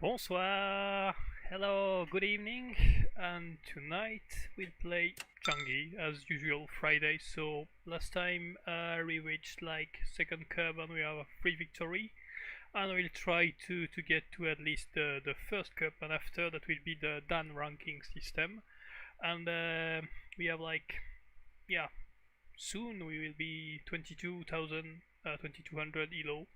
Bonsoir, hello, good evening, and tonight we'll play Janggi as usual Friday. So last time we reached like second curve and we have a free victory, and we'll try to get to at least the first cup, and after that will be the Dan ranking system, and we have like yeah, soon we will be 22,000 2200 elo.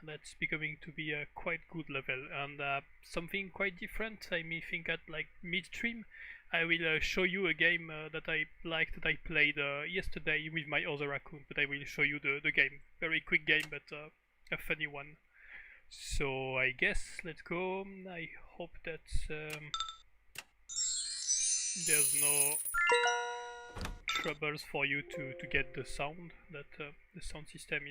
That's becoming to be a quite good level, and something quite different. I may think at like midstream I will show you a game that I liked, that I played yesterday with my other account, but I will show you the game. Very quick game, but a funny one. So I guess let's go. I hope that there's no troubles for you to get the sound, that the sound system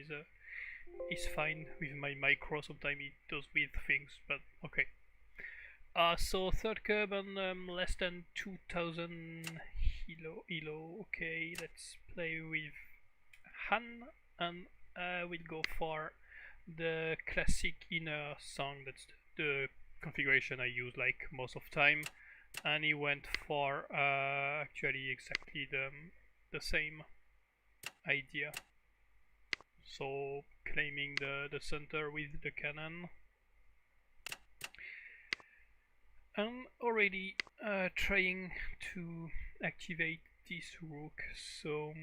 is fine with my micro. Sometimes it does weird things, but okay. So third curve and less than 2000 elo. Okay, let's play with Han, and we'll go for the classic inner song. That's the configuration I use like most of time, and he went for actually exactly the same idea. So claiming the center with the cannon. I'm already trying to activate this rook, so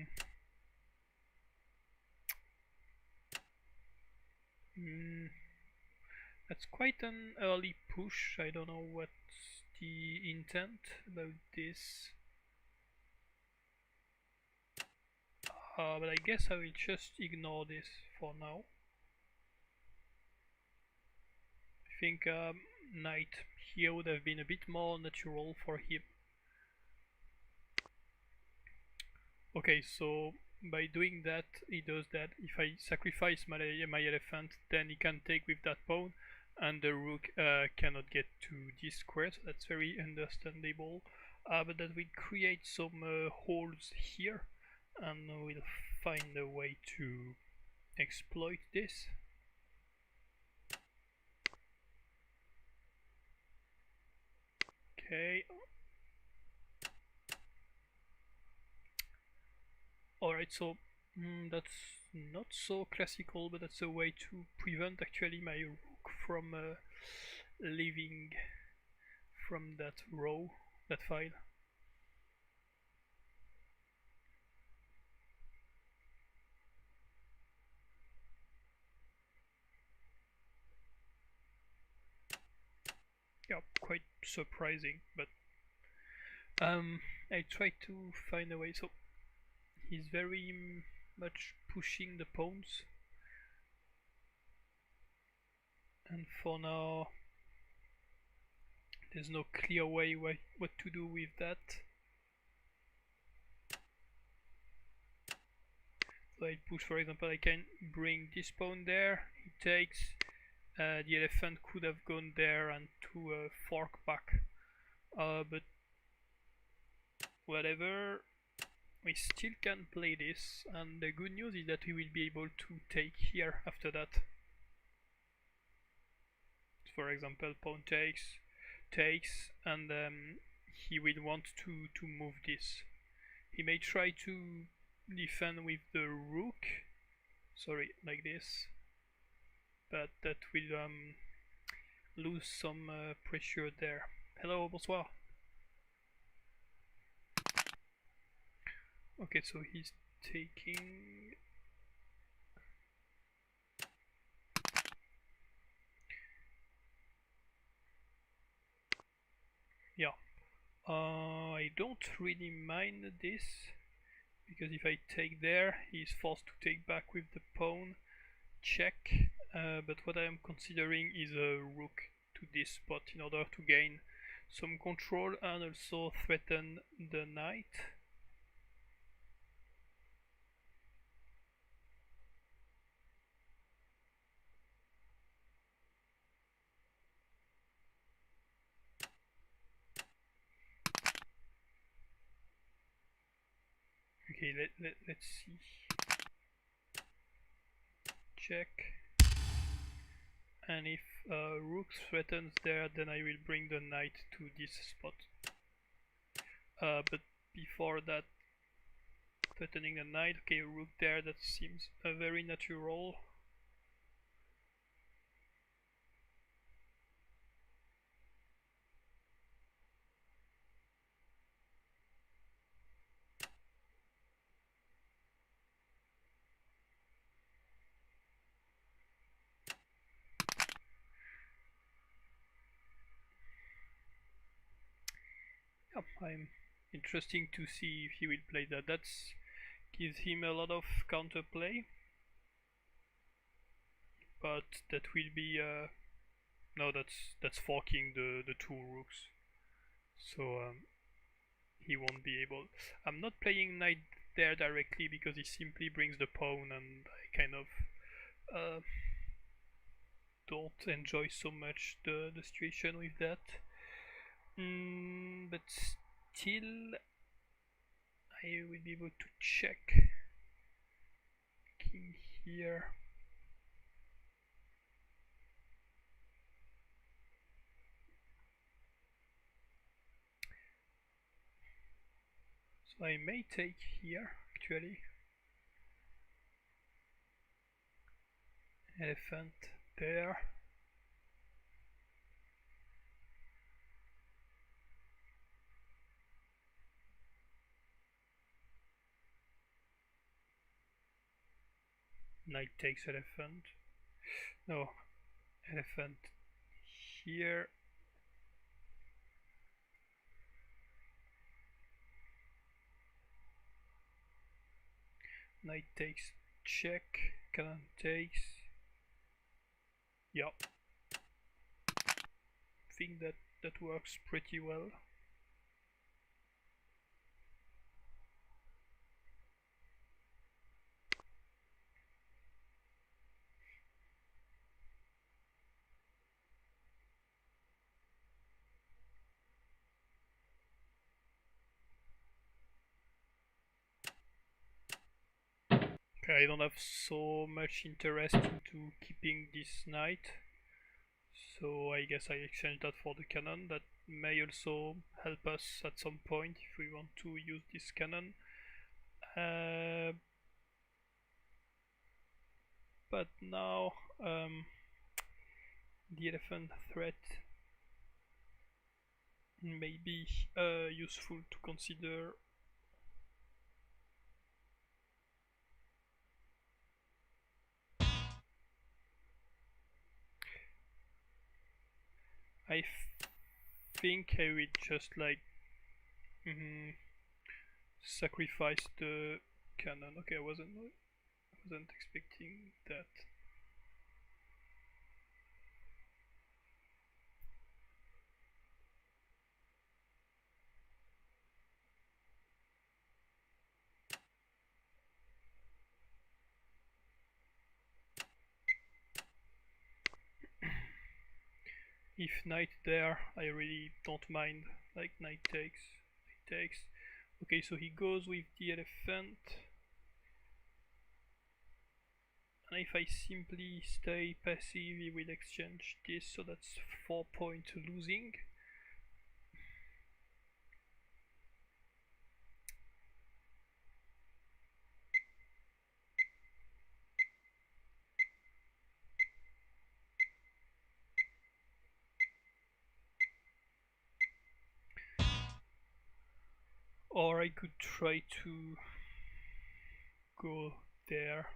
that's quite an early push. I don't know what's the intent about this, but I guess I will just ignore this for now. I think knight here would have been a bit more natural for him. Okay, so by doing that, he does that. If I sacrifice my elephant, then he can take with that pawn, and the rook cannot get to this square, so that's very understandable. But that will create some holes here, and we'll find a way to exploit this. Okay. Alright, so that's not so classical, but that's a way to prevent actually my rook from leaving from that row, that file. Yeah, quite surprising, but I try to find a way. So he's very much pushing the pawns, and for now there's no clear way what to do with that. So I push, for example, I can bring this pawn there, he takes, the elephant could have gone there and to fork back, but whatever, we still can play this, and the good news is that we will be able to take here after that. For example, pawn takes, and he will want to move this. He may try to defend with the rook, sorry, like this, but that will lose some pressure there. Hello, bonsoir. Okay, so he's taking. Yeah, I don't really mind this, because if I take there, he's forced to take back with the pawn, check, but what I am considering is a rook to this spot in order to gain some control and also threaten the knight. Okay, let's see. Check. and if rook threatens there, then I will bring the knight to this spot. But before that, threatening the knight, okay, rook there, that seems very natural. I'm interesting to see if he will play that. That gives him a lot of counterplay, but that will be no, that's forking the two rooks, so he won't be able. I'm not playing knight there directly because he simply brings the pawn, and I kind of don't enjoy so much the situation with that. But still, I will be able to check king here. So I may take here, actually. Elephant there. Knight takes elephant. No, elephant here. Knight takes check. Cannon takes. Yeah. Think that works pretty well. Okay, I don't have so much interest into keeping this knight, so I guess I exchange that for the cannon. That may also help us at some point if we want to use this cannon. But now the elephant threat may be useful to consider. I think I will just like sacrifice the cannon. Okay, I wasn't expecting that. If knight there, I really don't mind. Like knight takes. Okay, so he goes with the elephant. And if I simply stay passive, he will exchange this, so that's 4 points losing. Or I could try to go there.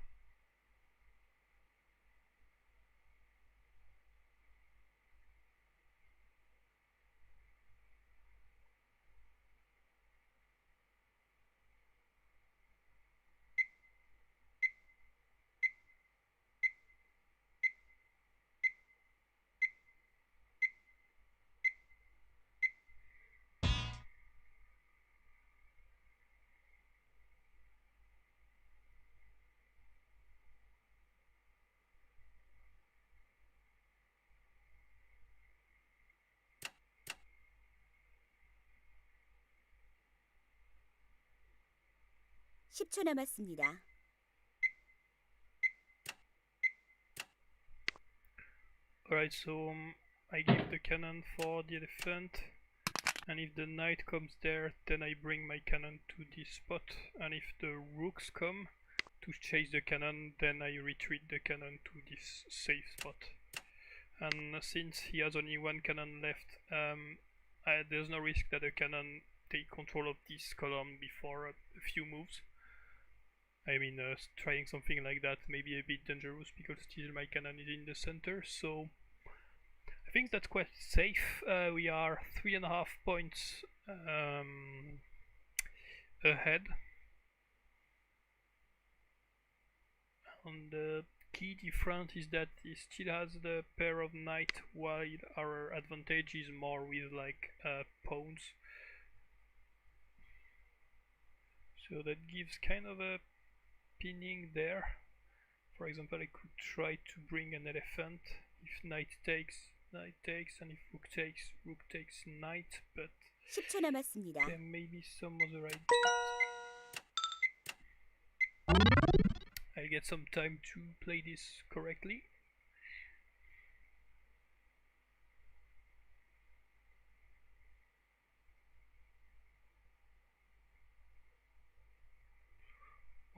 (10초) 남았습니다. Alright, so I give the cannon for the elephant, and if the knight comes there, then I bring my cannon to this spot, and if the rooks come to chase the cannon, then I retreat the cannon to this safe spot. And since he has only one cannon left, there's no risk that the cannon take control of this column before a few moves. I mean, trying something like that may be a bit dangerous because still my cannon is in the center, so I think that's quite safe. We are 3.5 points ahead. And the key difference is that he still has the pair of knight, while our advantage is more with like pawns. So that gives kind of a pinning there. For example, I could try to bring an elephant. If knight takes, and if rook takes knight, but 10초 남았습니다. there may be some other ideas. I'll get some time to play this correctly.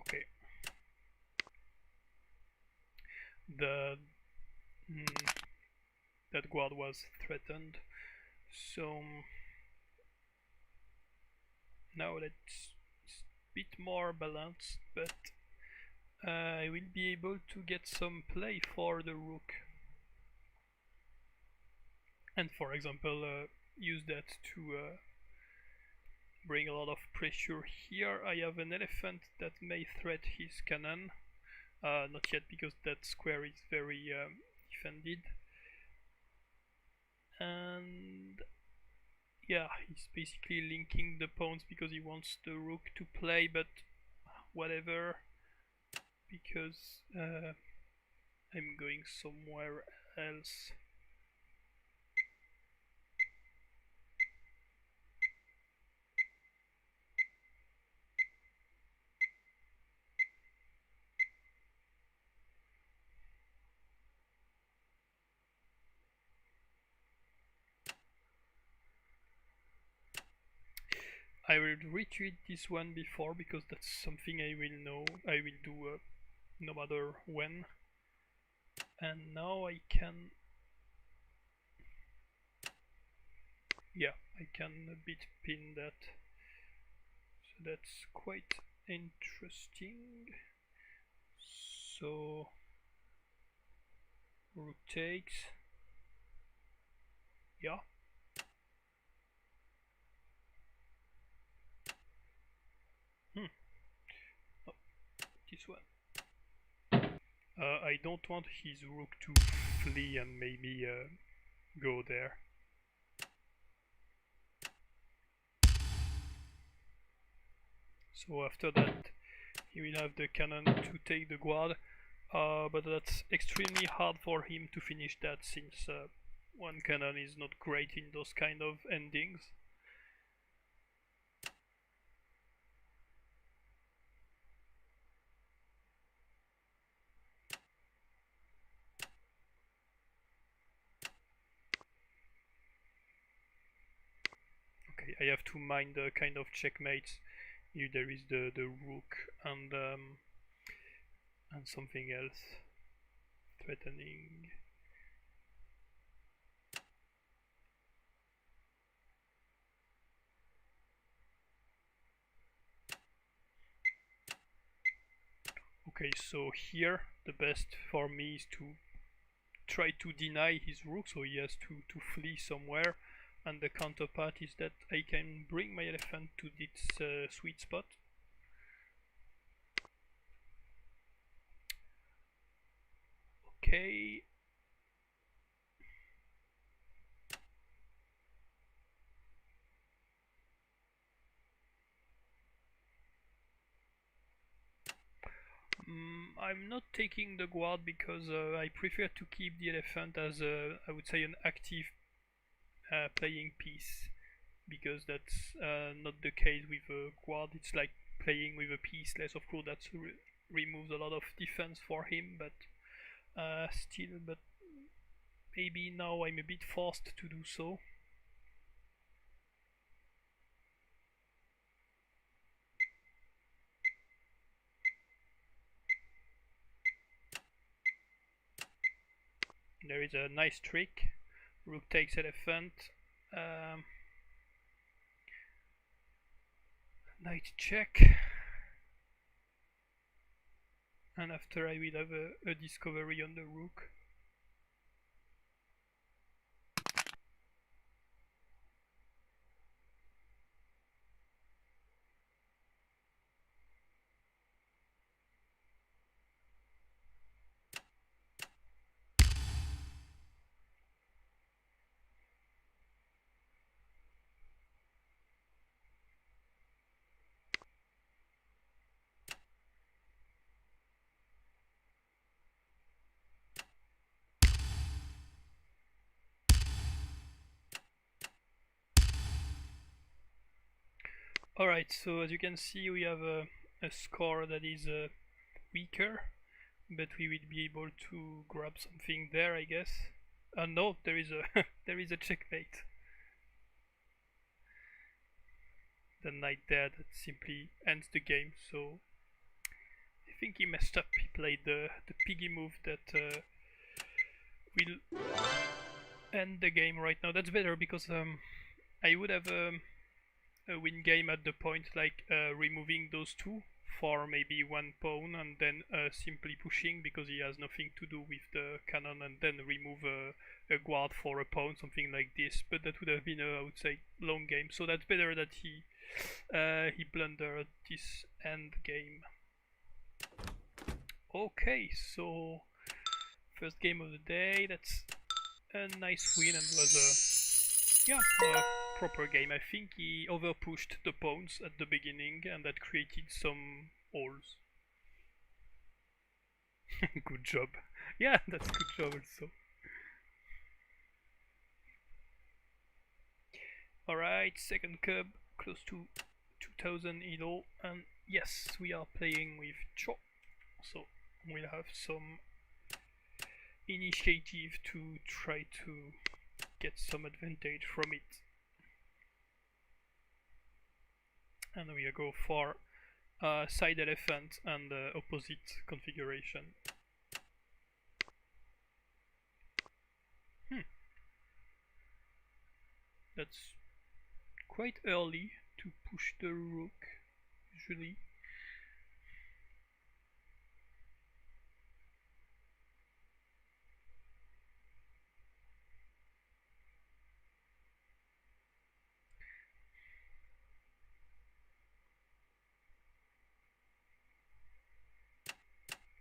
Okay. That guard was threatened, so now that's a bit more balanced, but I will be able to get some play for the rook, and for example use that to bring a lot of pressure here. I have an elephant that may threat his cannon, not yet because that square is very defended, and yeah, he's basically linking the pawns because he wants the rook to play, but whatever, because I'm going somewhere else. I will retweet this one before because that's something I will do no matter when. And now I can, yeah, I can a bit pin that, so that's quite interesting. So rook takes, yeah. Oh, this one. I don't want his rook to flee and maybe go there. So after that he will have the cannon to take the guard, but that's extremely hard for him to finish that, since one cannon is not great in those kind of endings. Okay, I have to mind the kind of checkmates. Here there is the rook and something else threatening. Okay, so here the best for me is to try to deny his rook, so he has to flee somewhere, and the counterpart is that I can bring my elephant to this sweet spot. Okay. I'm not taking the guard because I prefer to keep the elephant as I would say an active playing piece, because that's not the case with a guard. It's like playing with a piece less. Of course that removes a lot of defense for him, but still, but maybe now I'm a bit forced to do so. There is a nice trick. Rook takes elephant. Knight check. And after I will have a discovery on the rook. Alright, so as you can see we have a score that is weaker, but we will be able to grab something there, I guess. No, there is a there is a checkmate. The knight there that simply ends the game, so I think he messed up. He played the piggy move that will end the game right now. That's better because I would have a win game at the point like removing those two for maybe one pawn and then simply pushing because he has nothing to do with the cannon, and then remove a guard for a pawn, something like this. But that would have been I would say long game, so that's better that he blundered this end game. Okay, so first game of the day, that's a nice win, and was a proper game. I think he overpushed the pawns at the beginning and that created some holes. Good job. Yeah, that's good job also. Alright, second cub, close to 2000 elo, and yes, we are playing with Cho, so we'll have some initiative to try to get some advantage from it. And we go for side elephant and opposite configuration. That's quite early to push the rook, usually.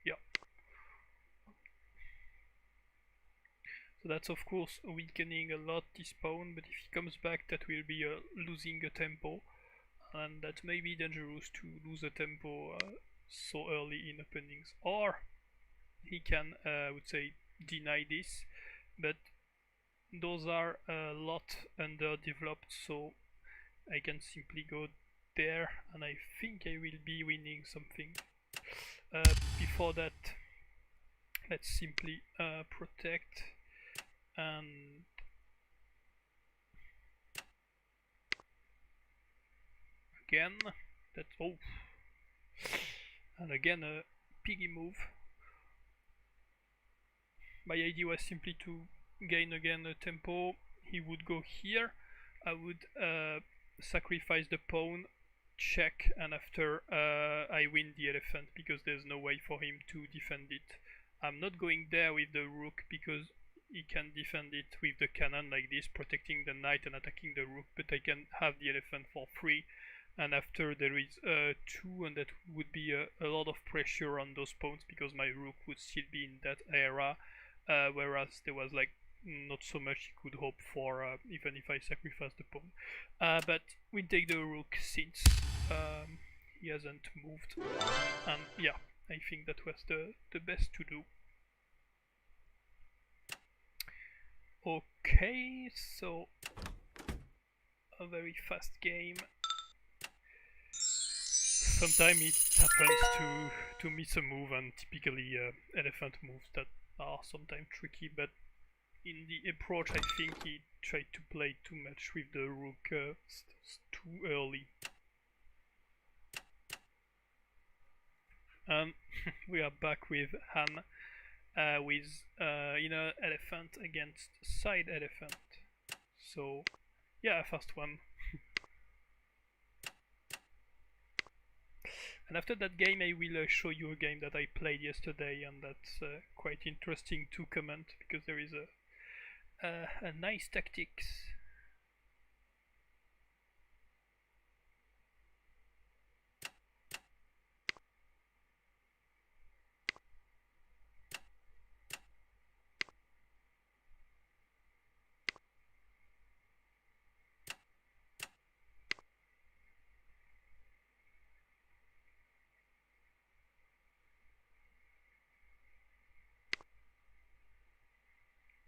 Yeah. So that's of course weakening a lot this pawn, but if he comes back that will be losing a tempo, and that may be dangerous to lose a tempo so early in openings. Or he can, I would say, deny this, but those are a lot underdeveloped, so I can simply go there and I think I will be winning something. Before that, let's simply protect, and again that's and again a piggy move. My idea was simply to gain again a tempo. He would go here, I would sacrifice the pawn, check, and after I win the elephant because there's no way for him to defend it. I'm not going there with the rook because he can defend it with the cannon like this, protecting the knight and attacking the rook, but I can have the elephant for free, and after there is 2, and that would be a lot of pressure on those pawns because my rook would still be in that area, whereas there was like not so much he could hope for even if I sacrifice the pawn. But we take the rook since he hasn't moved, and yeah, I think that was the best to do. Okay, so a very fast game. Sometimes it happens to miss a move, and typically elephant moves that are sometimes tricky, but in the approach, I think he tried to play too much with the rook too early. We are back with Han with inner elephant against side elephant. So yeah, first one. And after that game I will show you a game that I played yesterday, and that's quite interesting to comment because there is a nice tactics.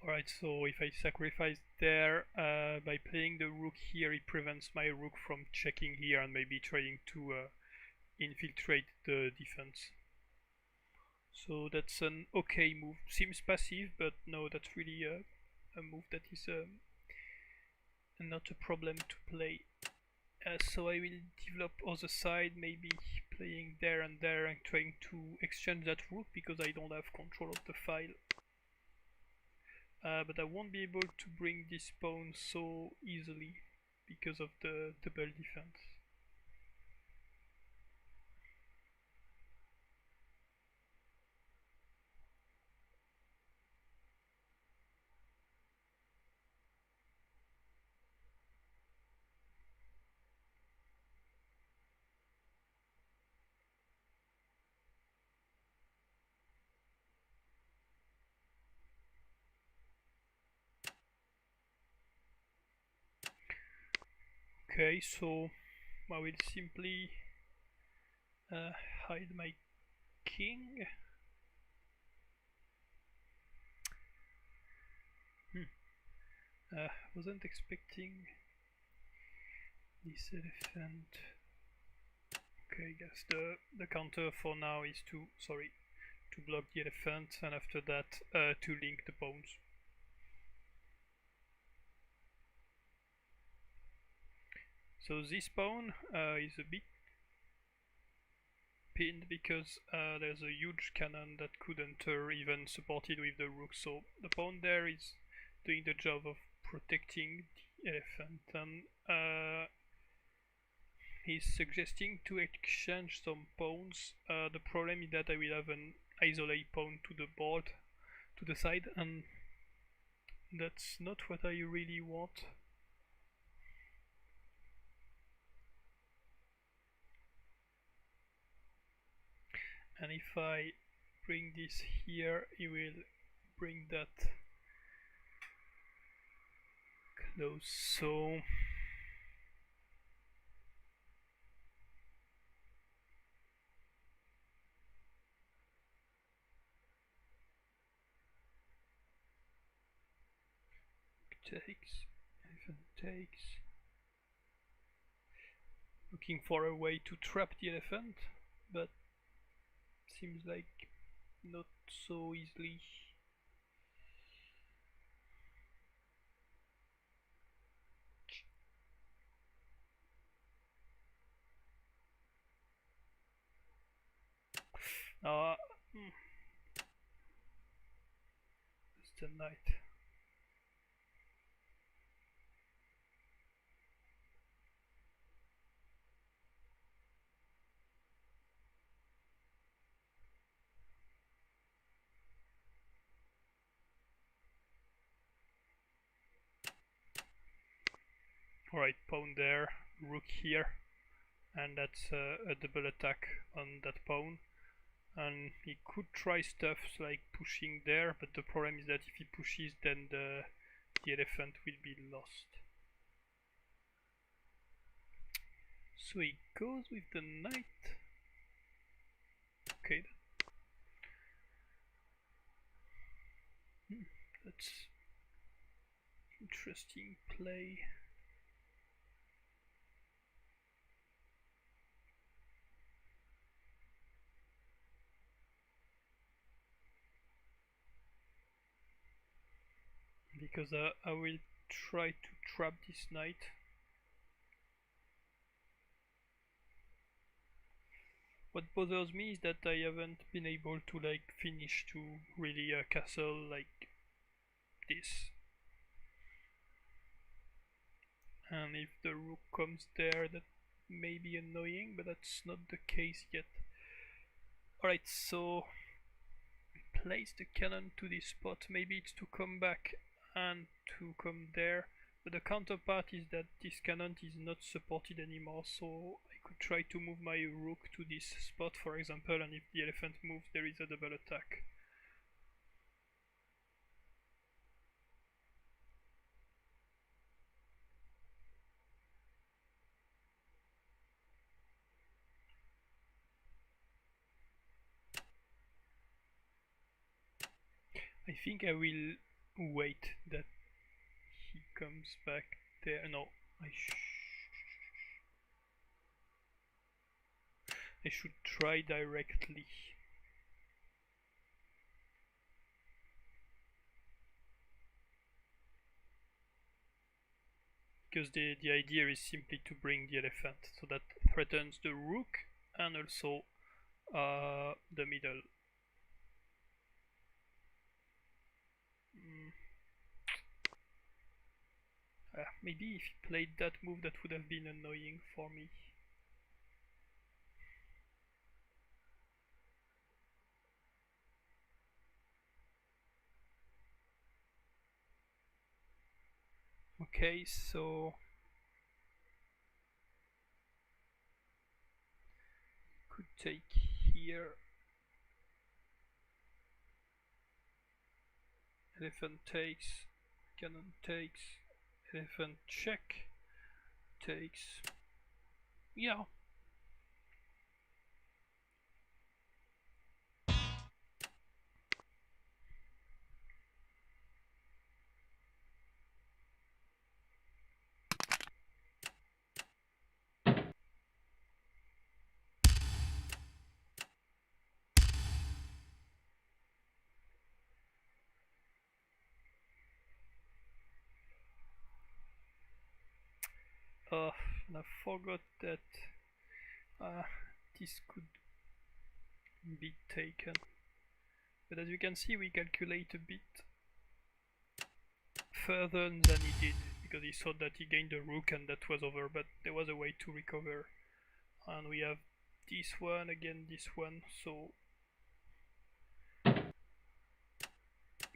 Alright, so if I sacrifice there, by playing the rook here, it prevents my rook from checking here and maybe trying to infiltrate the defense. So that's an okay move. Seems passive, but no, that's really a move that is not a problem to play. So I will develop other side, maybe playing there and trying to exchange that rook because I don't have control of the file. But I won't be able to bring this pawn so easily because of the double defense. Okay, so I will simply hide my king. Wasn't expecting this elephant. Okay, I guess the counter for now is to block the elephant, and after that to link the pawns. So this pawn is a bit pinned because there's a huge cannon that could enter even supported with the rook, so the pawn there is doing the job of protecting the elephant, and he's suggesting to exchange some pawns. The problem is that I will have an isolate pawn to the board, to the side, and that's not what I really want. And if I bring this here, it will bring that close. So takes, elephant takes. Looking for a way to trap the elephant, but seems like not so easily. It's the knight. Alright, pawn there, rook here, and that's a double attack on that pawn. And he could try stuff like pushing there, but the problem is that if he pushes, then the elephant will be lost. So he goes with the knight. Okay, that's interesting play. because I will try to trap this knight. What bothers me is that I haven't been able to like finish to really a castle like this. And if the rook comes there, that may be annoying, but that's not the case yet. Alright, so place the cannon to this spot. Maybe it's to come back and to come there, but the counterpart is that this cannon is not supported anymore, so I could try to move my rook to this spot, for example, and if the elephant moves, there is a double attack. I think I will wait that he comes back there. No, I should try directly. Because the idea is simply to bring the elephant, so that threatens the rook and also the middle. Maybe if he played that move, that would have been annoying for me. Okay, so could take here. Elephant takes, cannon takes, elephant check, takes. Yeah. And I forgot that this could be taken. But as you can see, we calculate a bit further than he did, because he thought that he gained the rook and that was over, but there was a way to recover. And we have this one, again this one, so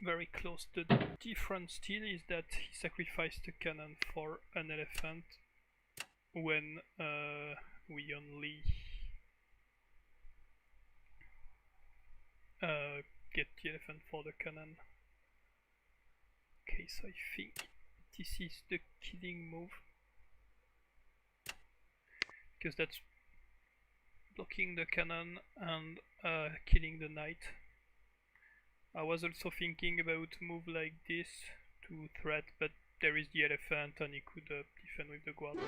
very close. The difference still is that he sacrificed the cannon for an elephant when we only get the elephant for the cannon. Okay, so I think this is the killing move, because that's blocking the cannon and killing the knight. I was also thinking about move like this to threat, but there is the elephant and he could defend with the guard.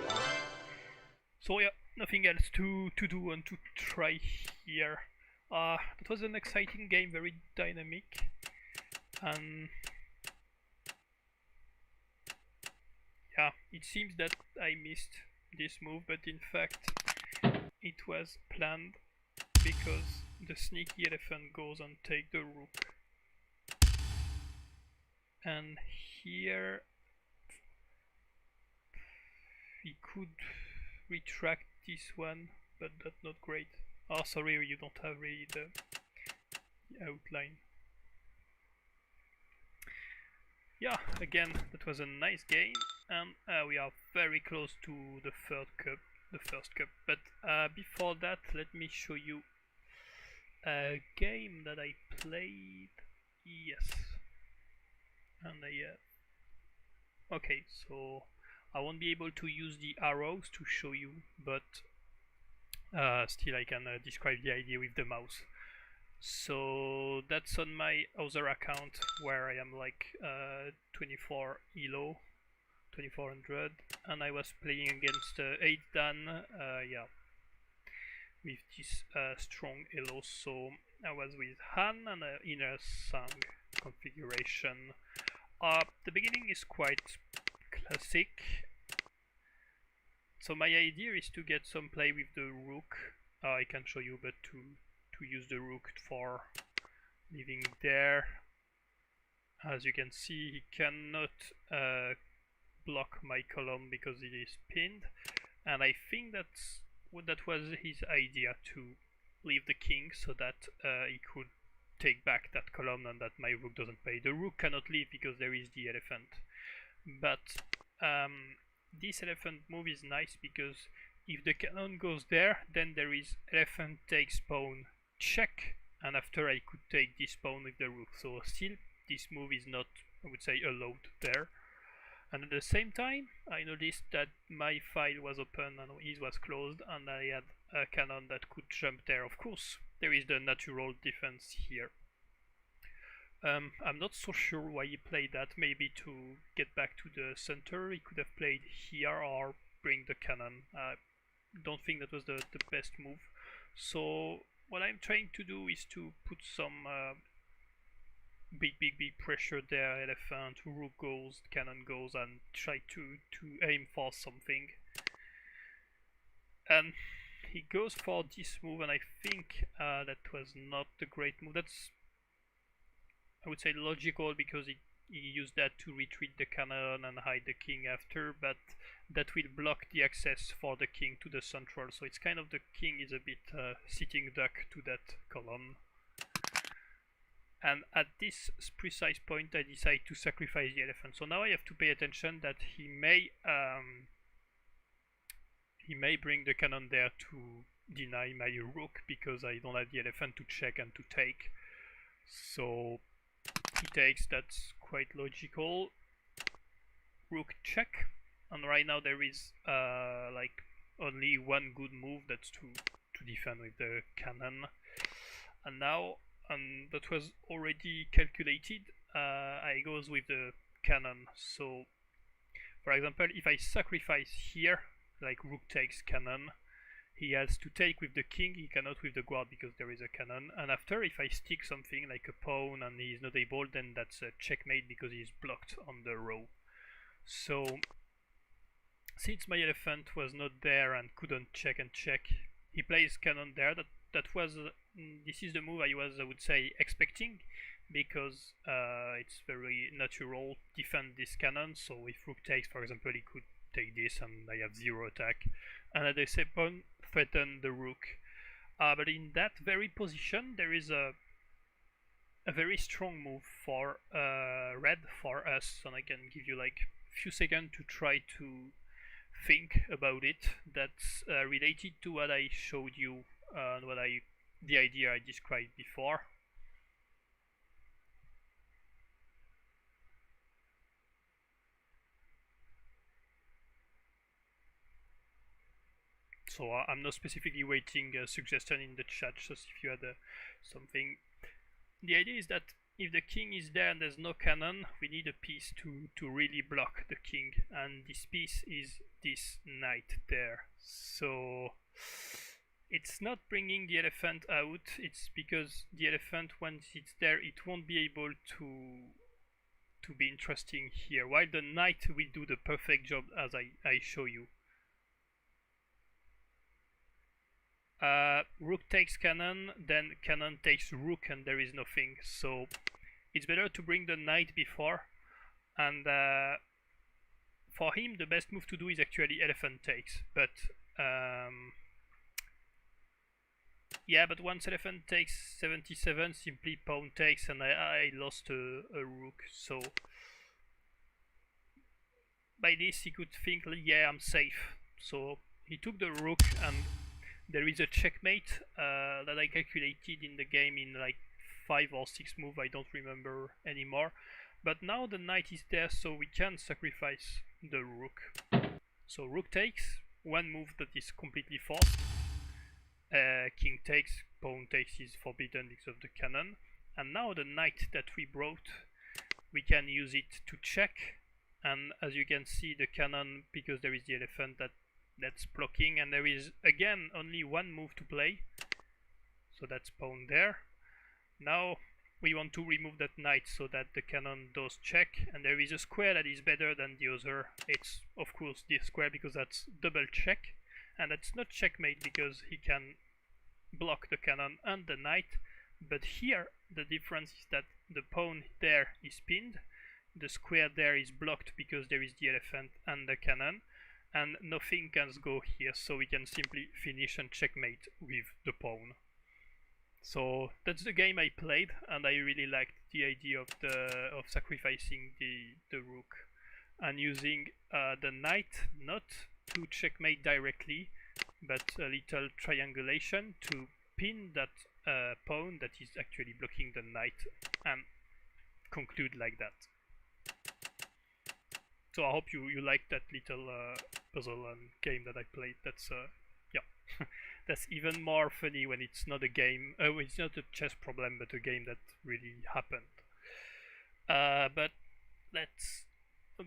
So yeah, nothing else to do and to try here. That was an exciting game, very dynamic, and yeah, it seems that I missed this move, but in fact it was planned, because the sneaky elephant goes and take the rook. And here we could retract this one, but that's not great. Oh, sorry, you don't have really the outline. Yeah, again, that was a nice game, and we are very close to the first cup. But before that, let me show you a game that I played. Yes, and okay, so I won't be able to use the arrows to show you, but still I can describe the idea with the mouse. So that's on my other account, where I am like 24 elo, 2400, and I was playing against 8 Dan, yeah, with this strong elo. So I was with Han and in a Sang configuration, The beginning is quite classic. So my idea is to get some play with the rook. I can show you, but to use the rook for leaving there. As you can see, he cannot block my column because it is pinned, and I think that was his idea, to leave the king so that he could take back that column and that my rook doesn't play. The rook cannot leave because there is the elephant, but this elephant move is nice because if the cannon goes there, then there is elephant takes pawn check, and after I could take this pawn with the rook. So still this move is not, I would say, allowed there. And at the same time, I noticed that my file was open and his was closed, and I had a cannon that could jump there. Of course, there is the natural defense here. I'm not so sure why he played that. Maybe to get back to the center, he could have played here or bring the cannon. I don't think that was the best move. So what I'm trying to do is to put some big pressure there. Elephant, rook goes, cannon goes, and try to aim for something. And he goes for this move, and I think that was not a great move. That's, I would say, logical because he used that to retreat the cannon and hide the king after, but that will block the access for the king to the central. So it's kind of, the king is a bit sitting duck to that column. And at this precise point I decide to sacrifice the elephant. So now I have to pay attention that he may bring the cannon there to deny my rook because I don't have the elephant to check and to take. So he takes, that's quite logical. Rook check, and right now there is like only one good move, that's to defend with the cannon. And now, that was already calculated, I goes with the cannon. So for example, if I sacrifice here, like rook takes cannon, he has to take with the king, he cannot with the guard because there is a cannon. And after, if I stick something like a pawn and he is not able, then that's a checkmate because he is blocked on the row. So since my elephant was not there and couldn't check and check, he plays cannon there. That was this is the move I would say, expecting, because it's very natural defend this cannon. So if rook takes, for example, he could take this and I have zero attack, and at the same point threaten the rook. But in that very position there is a very strong move for red, for us, and I can give you like a few seconds to try to think about it. That's related to what I showed you, the idea I described before. So I'm not specifically waiting a suggestion in the chat, just if you had something. The idea is that if the king is there and there's no cannon, we need a piece to really block the king, and this piece is this knight there. So it's not bringing the elephant out, it's because the elephant, once it's there, it won't be able to be interesting here, while the knight will do the perfect job as I show you. Rook takes cannon, then cannon takes rook, and there is nothing. So it's better to bring the knight before, and for him the best move to do is actually elephant takes. But yeah, but once elephant takes 77, simply pawn takes, and I lost a rook. So by this he could think, yeah, I'm safe. So he took the rook, and there is a checkmate that I calculated in the game in like 5 or 6 moves, I don't remember anymore. But now the knight is there, so we can sacrifice the rook. So rook takes, one move that is completely forced. King takes, pawn takes is forbidden because of the cannon. And now the knight that we brought, we can use it to check. And as you can see, the cannon, because there is the elephant, that's blocking, and there is again only one move to play, so that's pawn there. Now we want to remove that knight so that the cannon does check, and there is a square that is better than the other. It's of course this square because that's double check, and that's not checkmate because he can block the cannon and the knight. But here the difference is that the pawn there is pinned, the square there is blocked because there is the elephant and the cannon, and nothing can go here, so we can simply finish and checkmate with the pawn. So that's the game I played, and I really liked the idea of sacrificing the rook and using the knight not to checkmate directly, but a little triangulation to pin that pawn that is actually blocking the knight, and conclude like that. So I hope you like that little puzzle and game that I played. That's yeah, that's even more funny when it's not a game. It's not a chess problem, but a game that really happened. But let's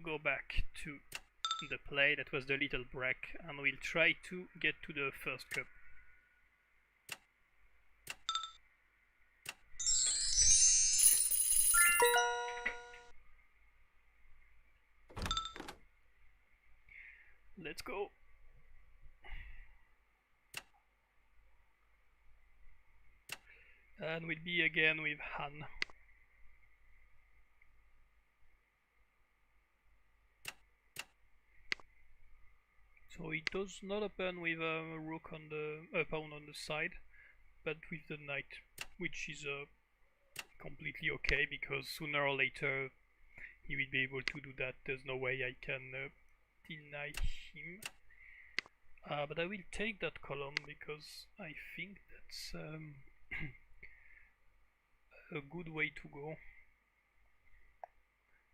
go back to the play. That was the little break, and we'll try to get to the first cup. Let's go. And we'll be again with Han. So it does not open with a rook on the pawn on the side, but with the knight, which is completely okay because sooner or later he will be able to do that. There's no way I can deny him. But I will take that column because I think that's a good way to go.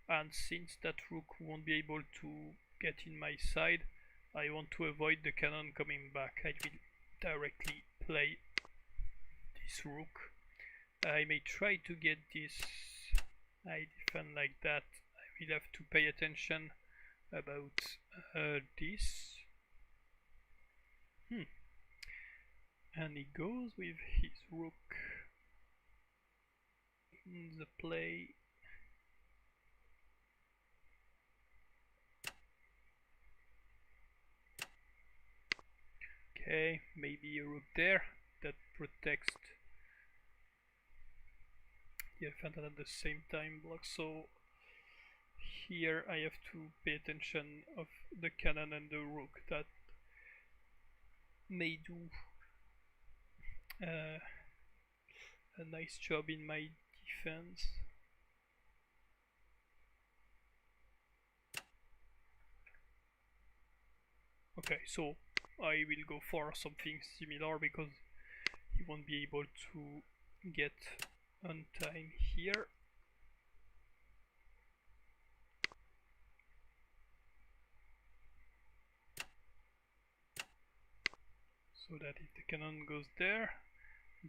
And since that rook won't be able to get in my side, I want to avoid the cannon coming back. I will directly play this rook. I may try to get this. I defend like that. I will have to pay attention about this. And he goes with his rook in the play. Okay, maybe a rook there that protects the elephant and at the same time blocks. So here I have to pay attention of the cannon and the rook that may do a nice job in my defense. Okay, so I will go for something similar because he won't be able to get on time here. So that if the cannon goes there,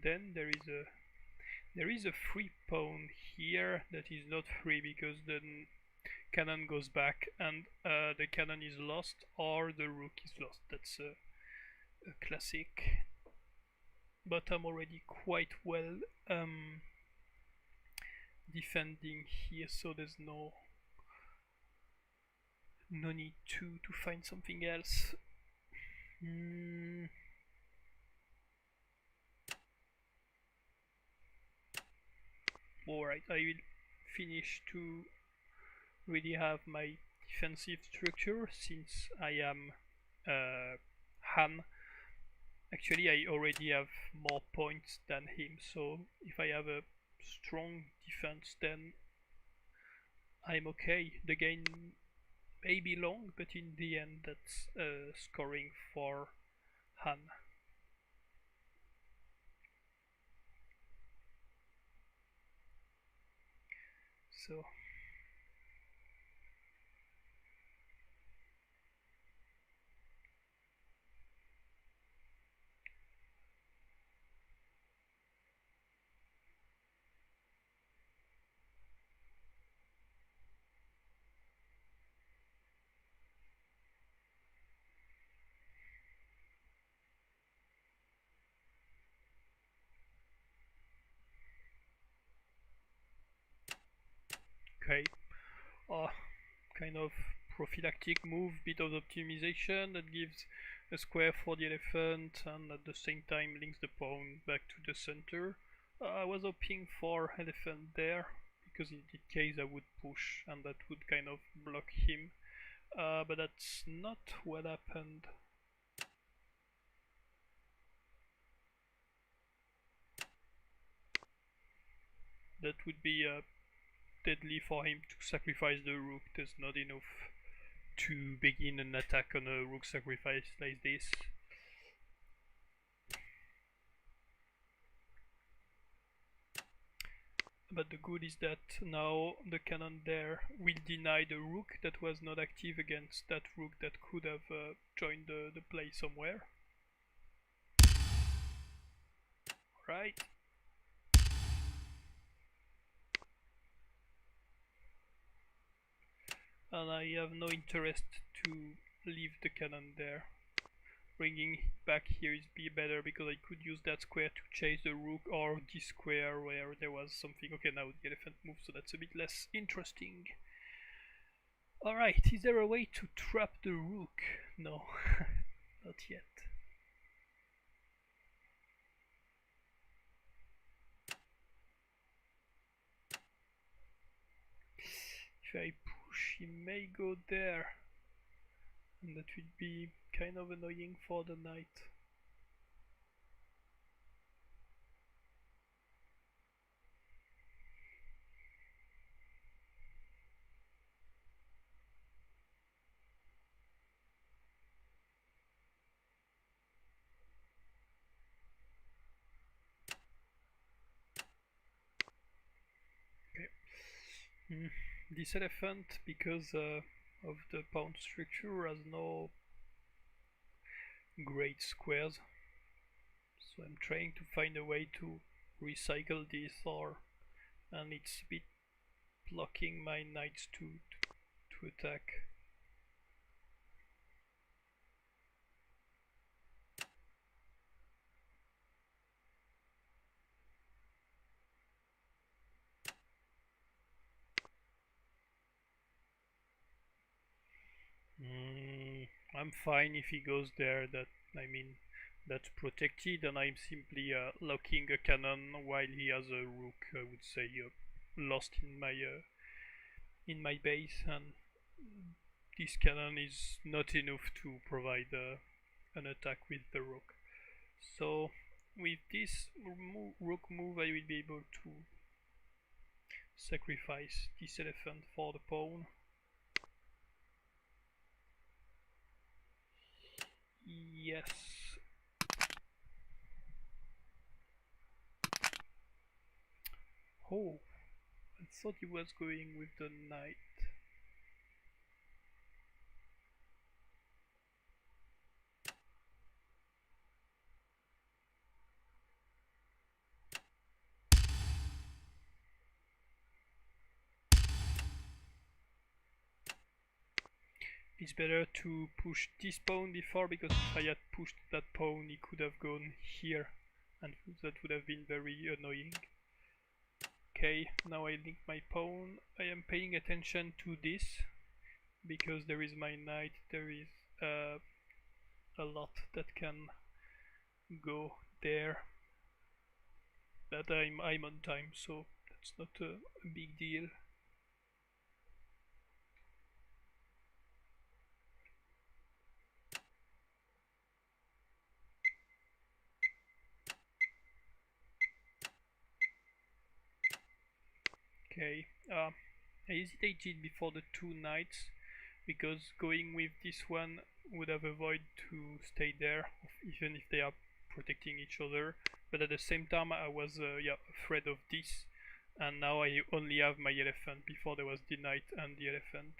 then there is a free pawn here that is not free because the cannon goes back and the cannon is lost or the rook is lost. That's a classic. But I'm already quite well defending here, so there's no need to find something else. Alright, I will finish to really have my defensive structure since I am Han. Actually, I already have more points than him, so if I have a strong defense, then I'm okay. The game may be long, but in the end, that's scoring for Han. So okay. Kind of prophylactic move, bit of optimization that gives a square for the elephant and at the same time links the pawn back to the center. I was hoping for elephant there, because in that case I would push and that would kind of block him. But that's not what happened. That would be deadly for him to sacrifice the rook. There's not enough to begin an attack on a rook sacrifice like this. But the good is that now the cannon there will deny the rook that was not active against that rook that could have joined the play somewhere. Right. And I have no interest to leave the cannon there. Bringing back here is better because I could use that square to chase the rook, or this square where there was something. Okay, now the elephant moves, so that's a bit less interesting. Alright, is there a way to trap the rook? No, not yet. If I push, he may go there, and that will be kind of annoying for the knight. This elephant, because of the pawn structure, has no great squares, so I'm trying to find a way to recycle this, and it's a bit blocking my knights to attack. I'm fine if he goes there. That's protected, and I'm simply locking a cannon while he has a rook. I would say lost in my base, and this cannon is not enough to provide an attack with the rook. So with this rook move, I will be able to sacrifice this elephant for the pawn. Yes. Oh, I thought he was going with the knight. It's better to push this pawn before, because if I had pushed that pawn he could have gone here, and that would have been very annoying. Okay, now I link my pawn. I am paying attention to this because there is my knight, there is a lot that can go there. That I'm on time, so that's not a big deal. Okay, I hesitated before the two knights because going with this one would have avoided to stay there, even if they are protecting each other. But at the same time, I was afraid of this, and now I only have my elephant. Before there was the knight and the elephant.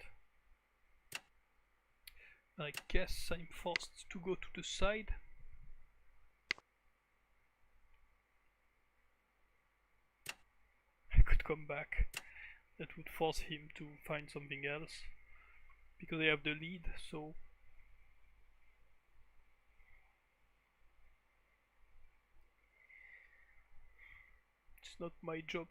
I guess I'm forced to go to the side. I could come back. That would force him to find something else, because I have the lead, so it's not my job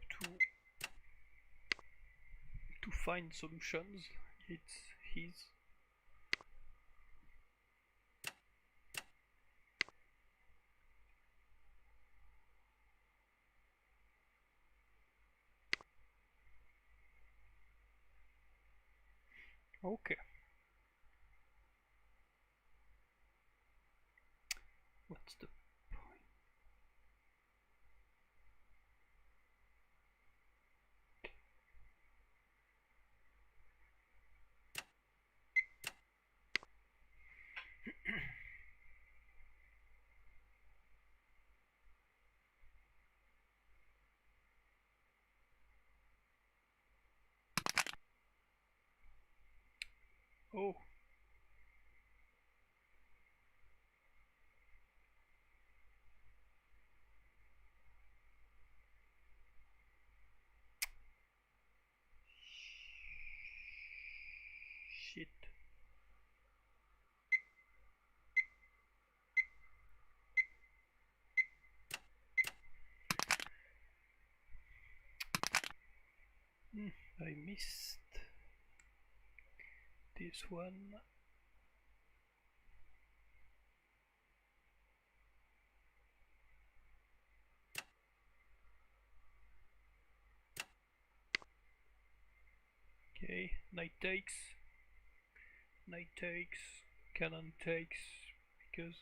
to find solutions. It's his. Okay. What's the point? Oh. Shit. I missed this one. Okay, knight takes, cannon takes, because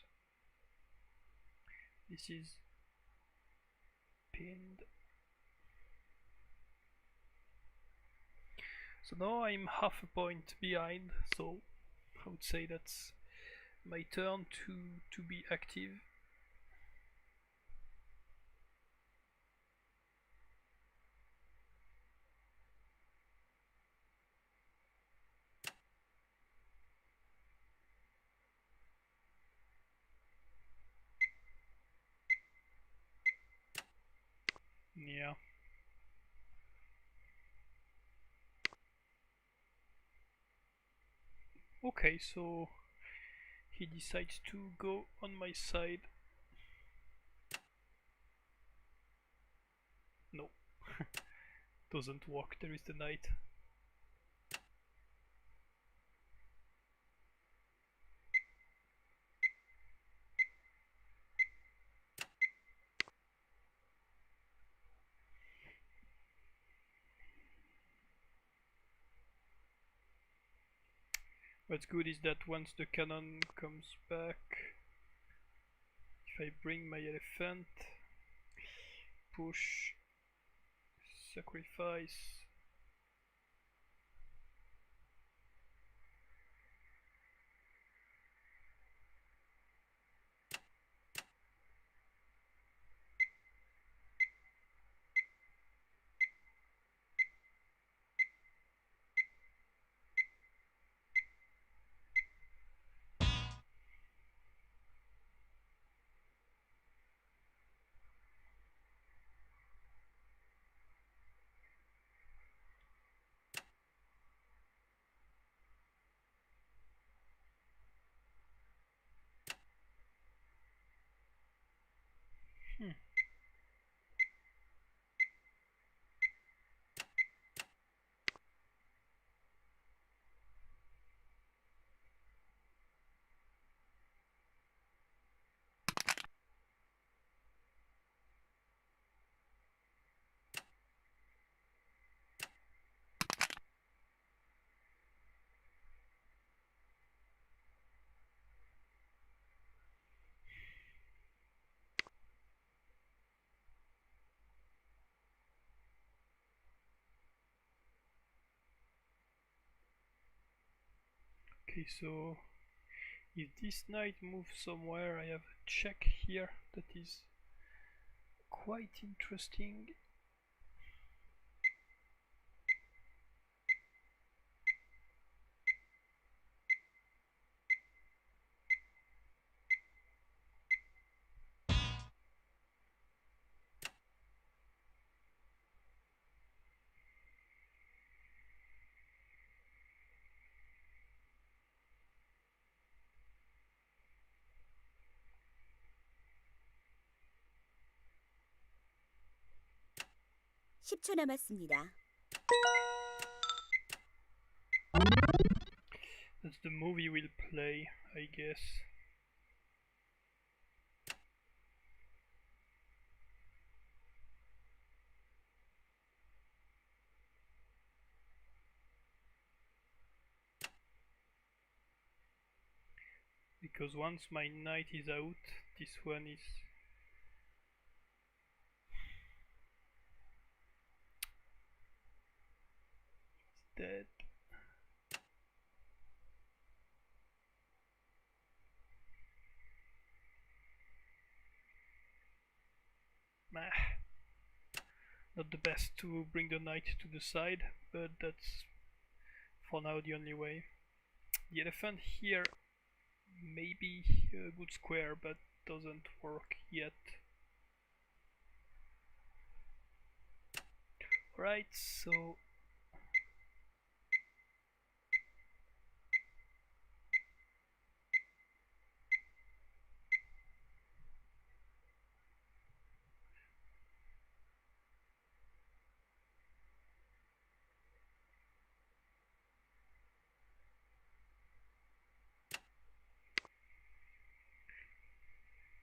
this is pinned. So now I'm half a point behind, so I would say that's my turn to be active. Yeah. Okay, so he decides to go on my side. No. Doesn't work, there is the knight. What's good is that once the cannon comes back, if I bring my elephant, push, sacrifice, Okay, so if this knight moves somewhere, I have a check here that is quite interesting. (10초) 남았습니다. That's the movie we'll play, I guess. Because once my knight is out, this one is dead. Nah. Not the best to bring the knight to the side, but that's for now the only way. The elephant here may be a good square, but doesn't work yet. Right, so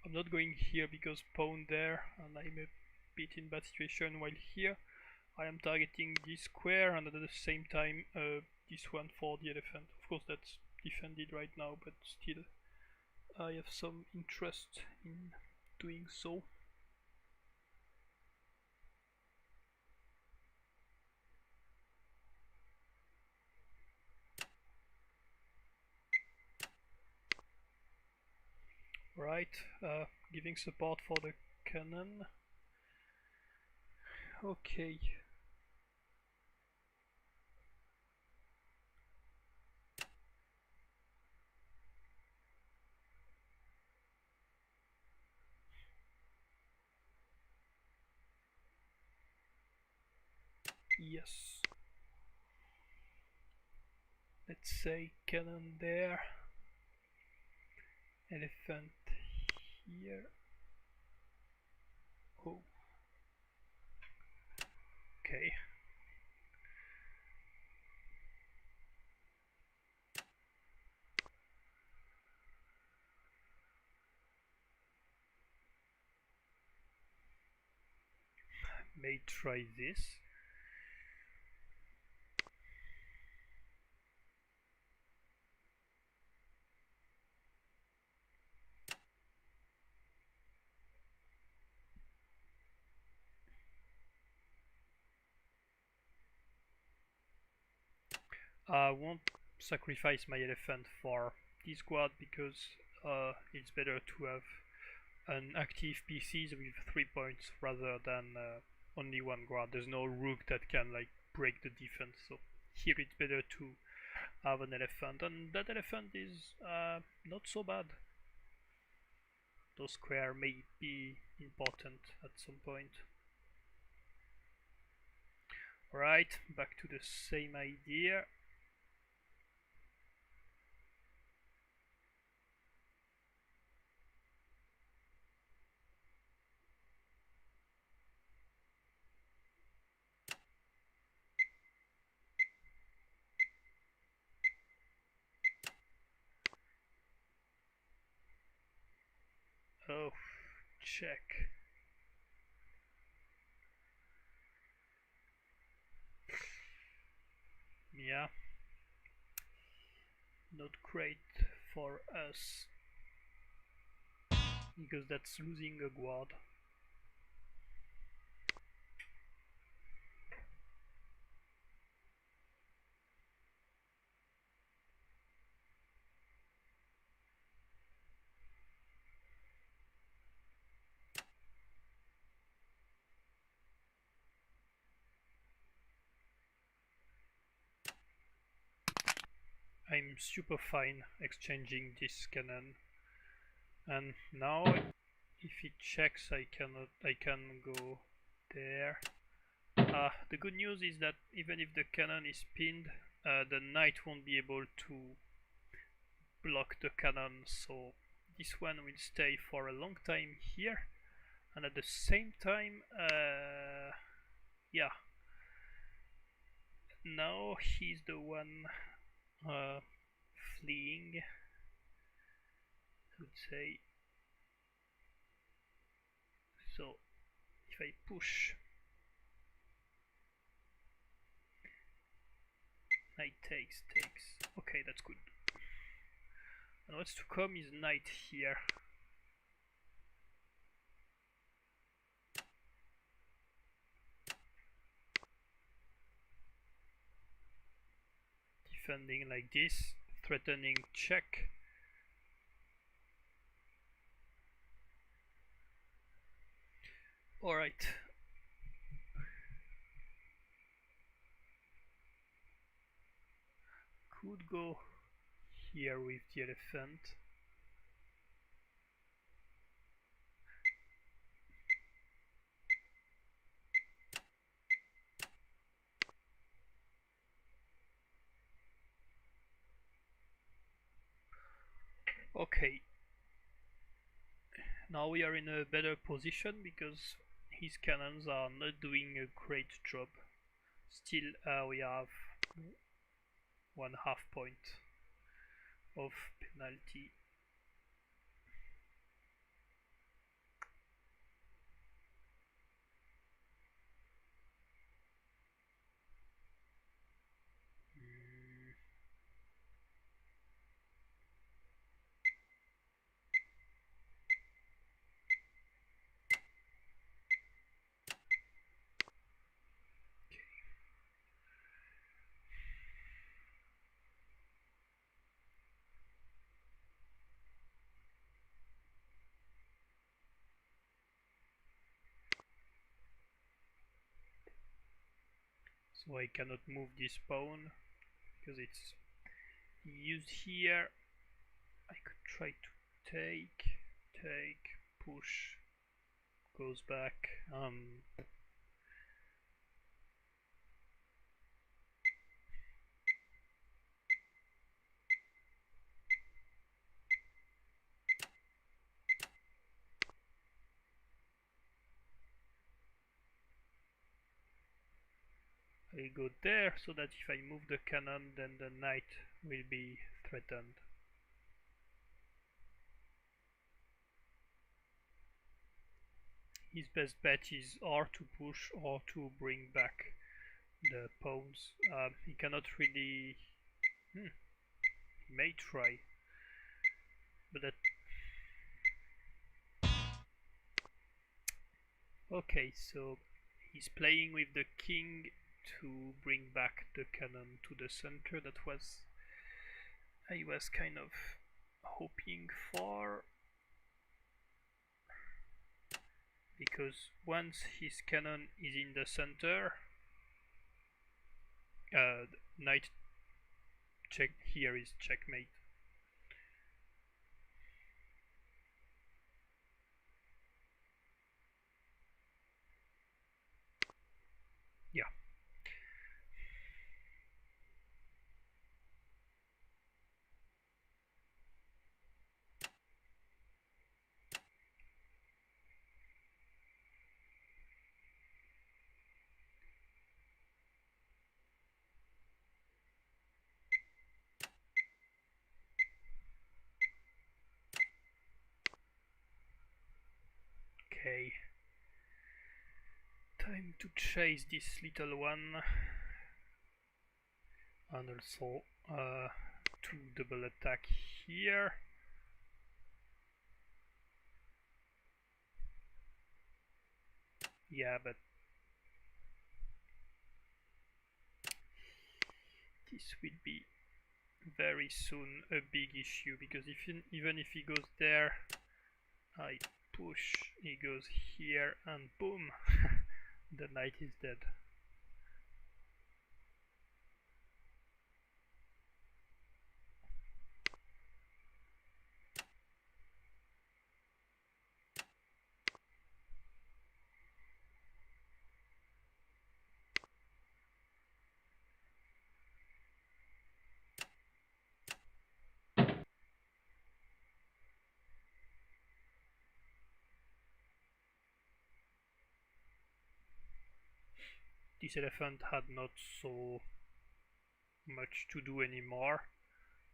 I'm not going here because pawn there, and I'm a bit in bad situation, while here I am targeting this square and at the same time this one for the elephant. Of course that's defended right now, but still I have some interest in doing so. Right, giving support for the cannon. Okay. Yes. Let's say cannon there. Elephant here. Oh. Okay. May try this. I won't sacrifice my elephant for this guard because it's better to have an active pieces with 3 points rather than only one guard. There's no rook that can like break the defense, so here it's better to have an elephant, and that elephant is not so bad. Those square may be important at some point. Right, back to the same idea. Oh, check. Yeah, not great for us because that's losing a guard. I'm super fine exchanging this cannon, and now if it checks I can go there. The good news is that even if the cannon is pinned, the knight won't be able to block the cannon, so this one will stay for a long time here, and at the same time yeah, now he's the one fleeing, I would say. So if I push, knight takes. Okay, that's good. And what's to come is knight here. Defending like this, threatening check. Alright. Could go here with the elephant. Okay. Now we are in a better position because his cannons are not doing a great job. Still, we have 1/2 point of penalty. So I cannot move this pawn because it's used here. I could try to take, push, goes back. I go there so that if I move the cannon, then the knight will be threatened. His best bet is or to push or to bring back the pawns. He cannot really. He may try, but that. Okay, so he's playing with the king to bring back the cannon to the center. That was I was kind of hoping for, because once his cannon is in the center, knight check here is checkmate. Yeah. Okay. Time to chase this little one. And also to double attack here. Yeah, but this will be very soon a big issue, because even if he goes there, I push, he goes here, and boom, the knight is dead. This elephant had not so much to do anymore,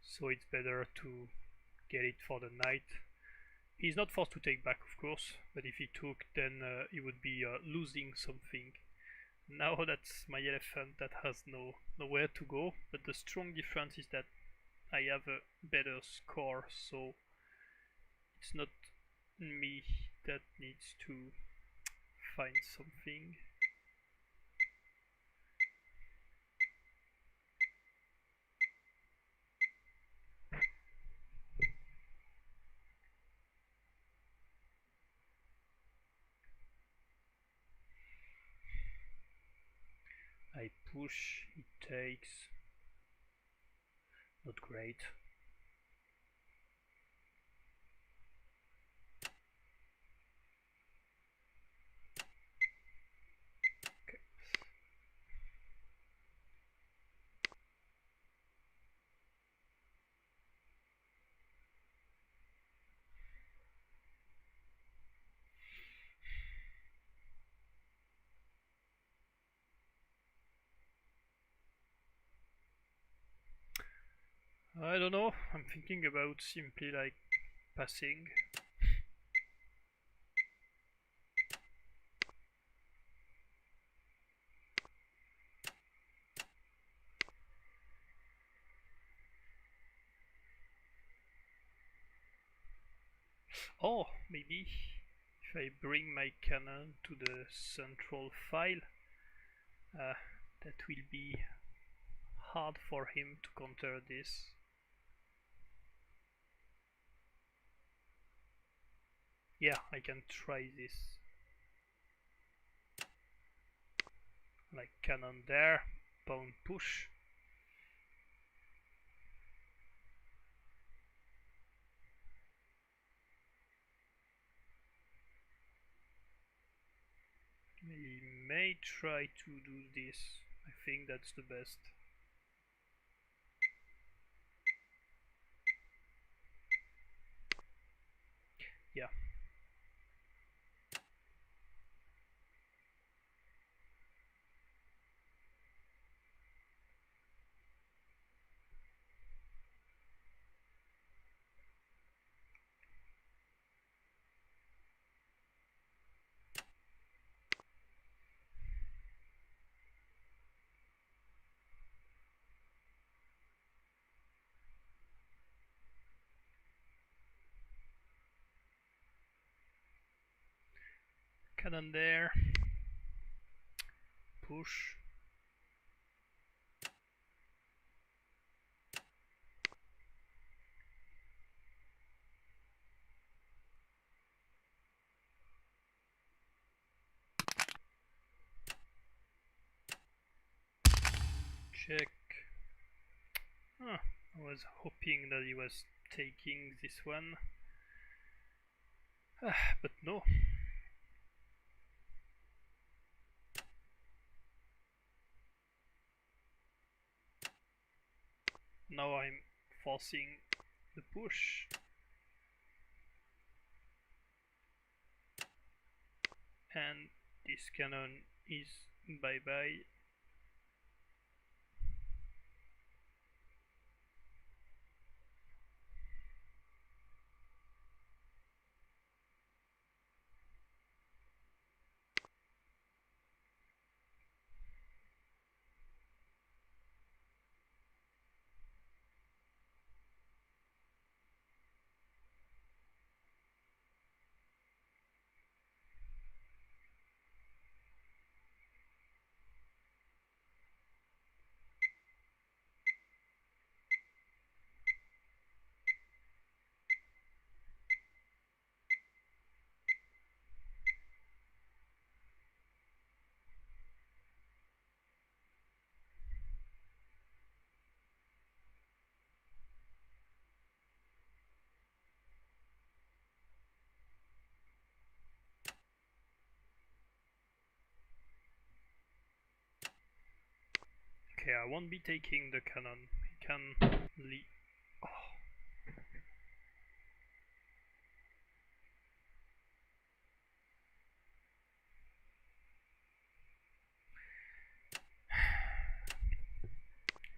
so it's better to get it for the knight. He's not forced to take back, of course, but if he took, then he would be losing something. Now that's my elephant that has nowhere to go, but the strong difference is that I have a better score, so it's not me that needs to find something. I push, it takes. Not great. Okay. I don't know, I'm thinking about simply like passing. Or maybe if I bring my cannon to the central file, that will be hard for him to counter this. Yeah, I can try this. Like cannon there, pawn push. He may try to do this. I think that's the best. Yeah. Cannon there. Push. Check. Huh, I was hoping that he was taking this one. But no. Now I'm forcing the push. And this cannon is bye-bye. Okay, I won't be taking the cannon. He can leave. Oh.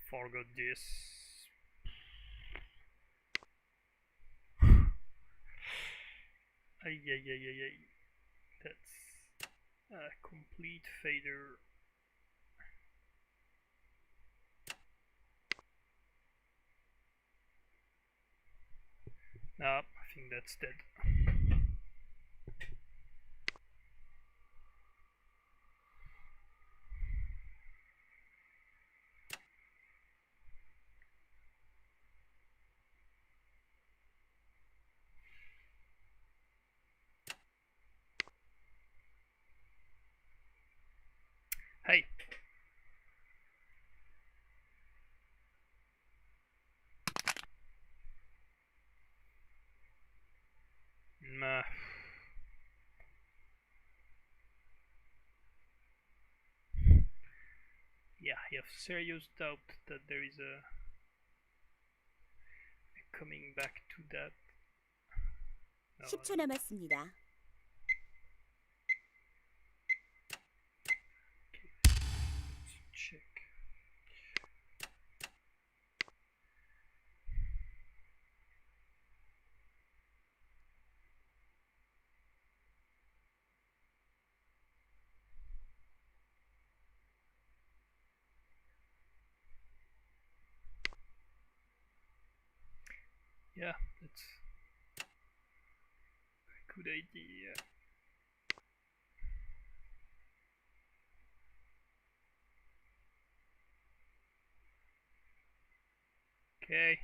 Forgot this. Ay, ay, ay, ay, ay. That's a complete fader. Nah, I think that's dead. Hey! Nah. Yeah, I have serious doubt that there is a coming back to that. No, 10초 남았습니다. okay, let's check. Yeah, that's a good idea. Okay,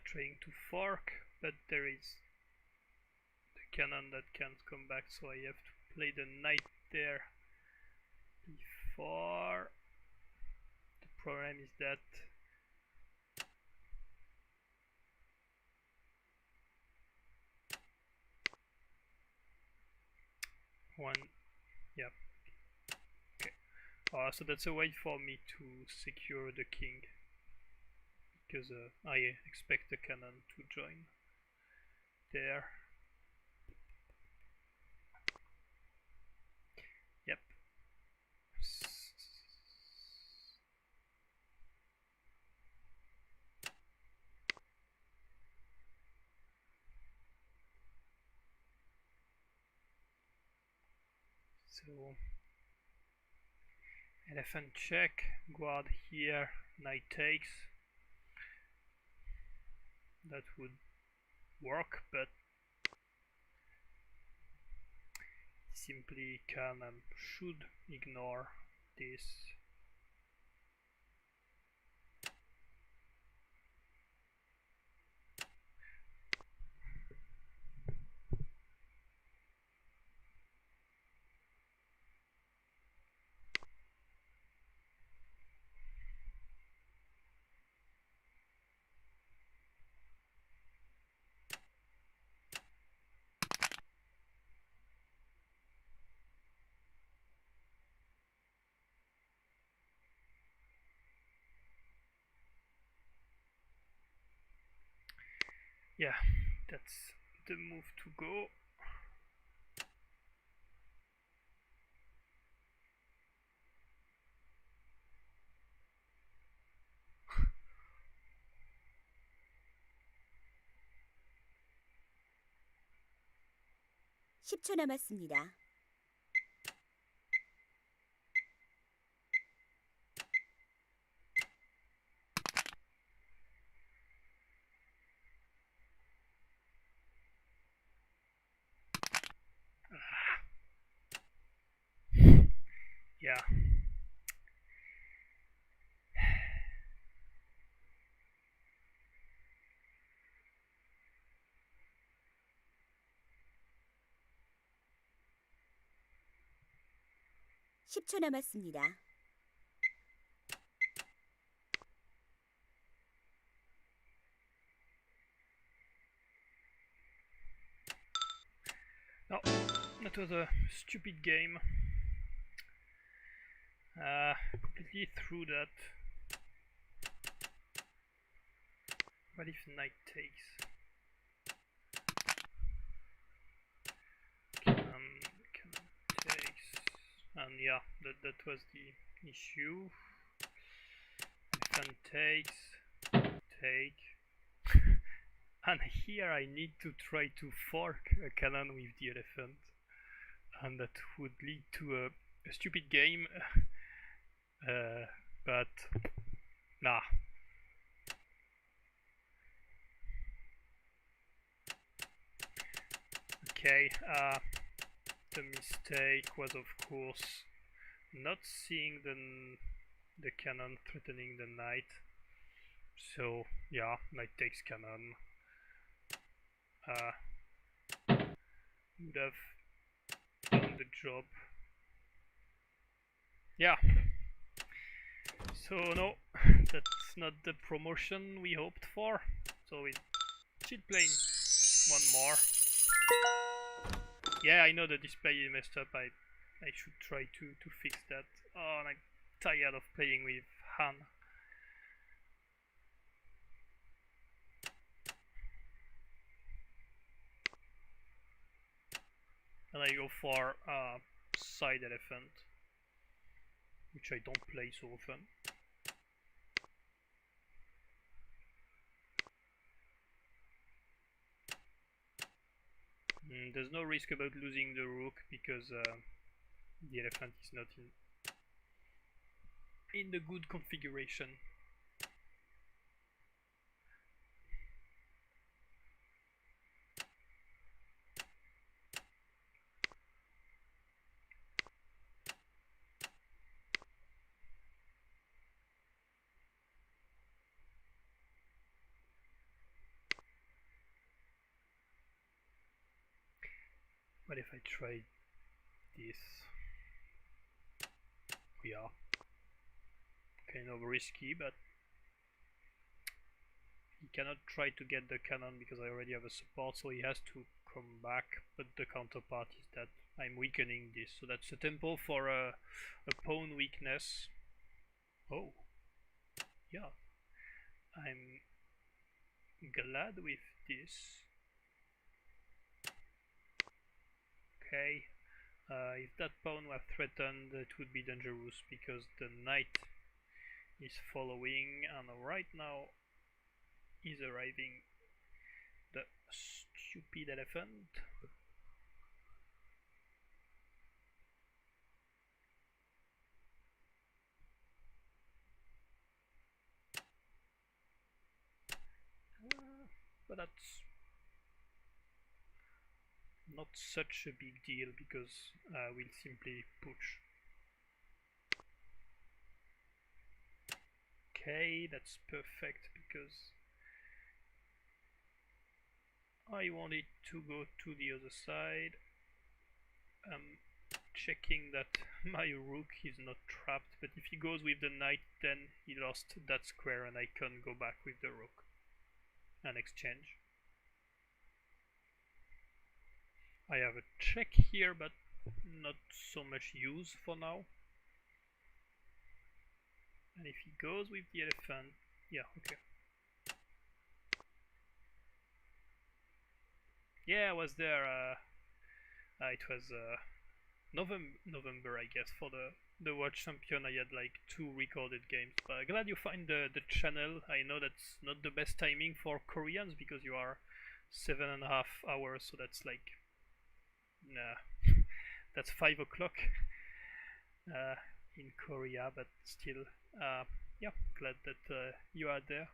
trying to fork, but there is the cannon that can't come back, so I have to play the knight there before. The problem is that one, yeah, okay. So that's a way for me to secure the king, because I expect the cannon to join there. Yep. So elephant check, guard here, knight takes. That would work, but simply can and should ignore this. Yeah, that's the move to go. (10초) 남았습니다. Yeah. (10초) 남았습니다. No, that was a stupid game. Completely through that. What if knight takes? Cannon takes, and yeah, that was the issue. Elephant takes, take. And here I need to try to fork a cannon with the elephant, and that would lead to a stupid game. But nah. Okay, the mistake was of course not seeing the cannon threatening the knight. So yeah, knight takes cannon. Would have done the job. Yeah. So no, that's not the promotion we hoped for. So we cheat playing one more. Yeah, I know the display is messed up. I should try to fix that. Oh, and I'm tired of playing with Han. And I go for side elephant, which I don't play so often. There's no risk about losing the rook because the elephant is not in the good configuration. What if I try this? Yeah, kind of risky, but he cannot try to get the cannon because I already have a support, so he has to come back. But the counterpart is that I'm weakening this, so that's a tempo for a pawn weakness. Oh, yeah, I'm glad with this. Okay, if that pawn were threatened, it would be dangerous because the knight is following, and right now is arriving the stupid elephant. But that's not such a big deal because we'll simply push. Okay, that's perfect because I want it to go to the other side. I'm checking that my rook is not trapped, but if he goes with the knight, then he lost that square and I can't go back with the rook and exchange. I have a check here, but not so much use for now. And if he goes with the elephant, yeah, okay. Yeah, I was there. It was November, I guess, for the World Champion. I had like 2 recorded games. But glad you find the channel. I know that's not the best timing for Koreans because you are 7.5 hours, so that's like that's 5 o'clock in Korea, but still, yeah, glad that you are there.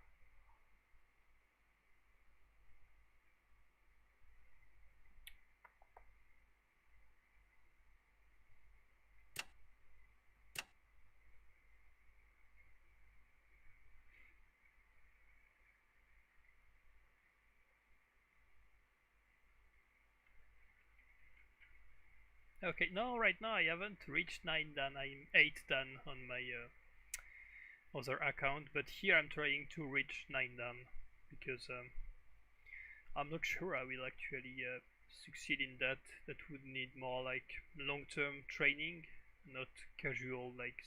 Okay, no, right now I haven't reached 9 dan, I'm 8 dan on my other account, but here I'm trying to reach 9 dan because I'm not sure I will actually succeed in that. That would need more like long-term training, not casual like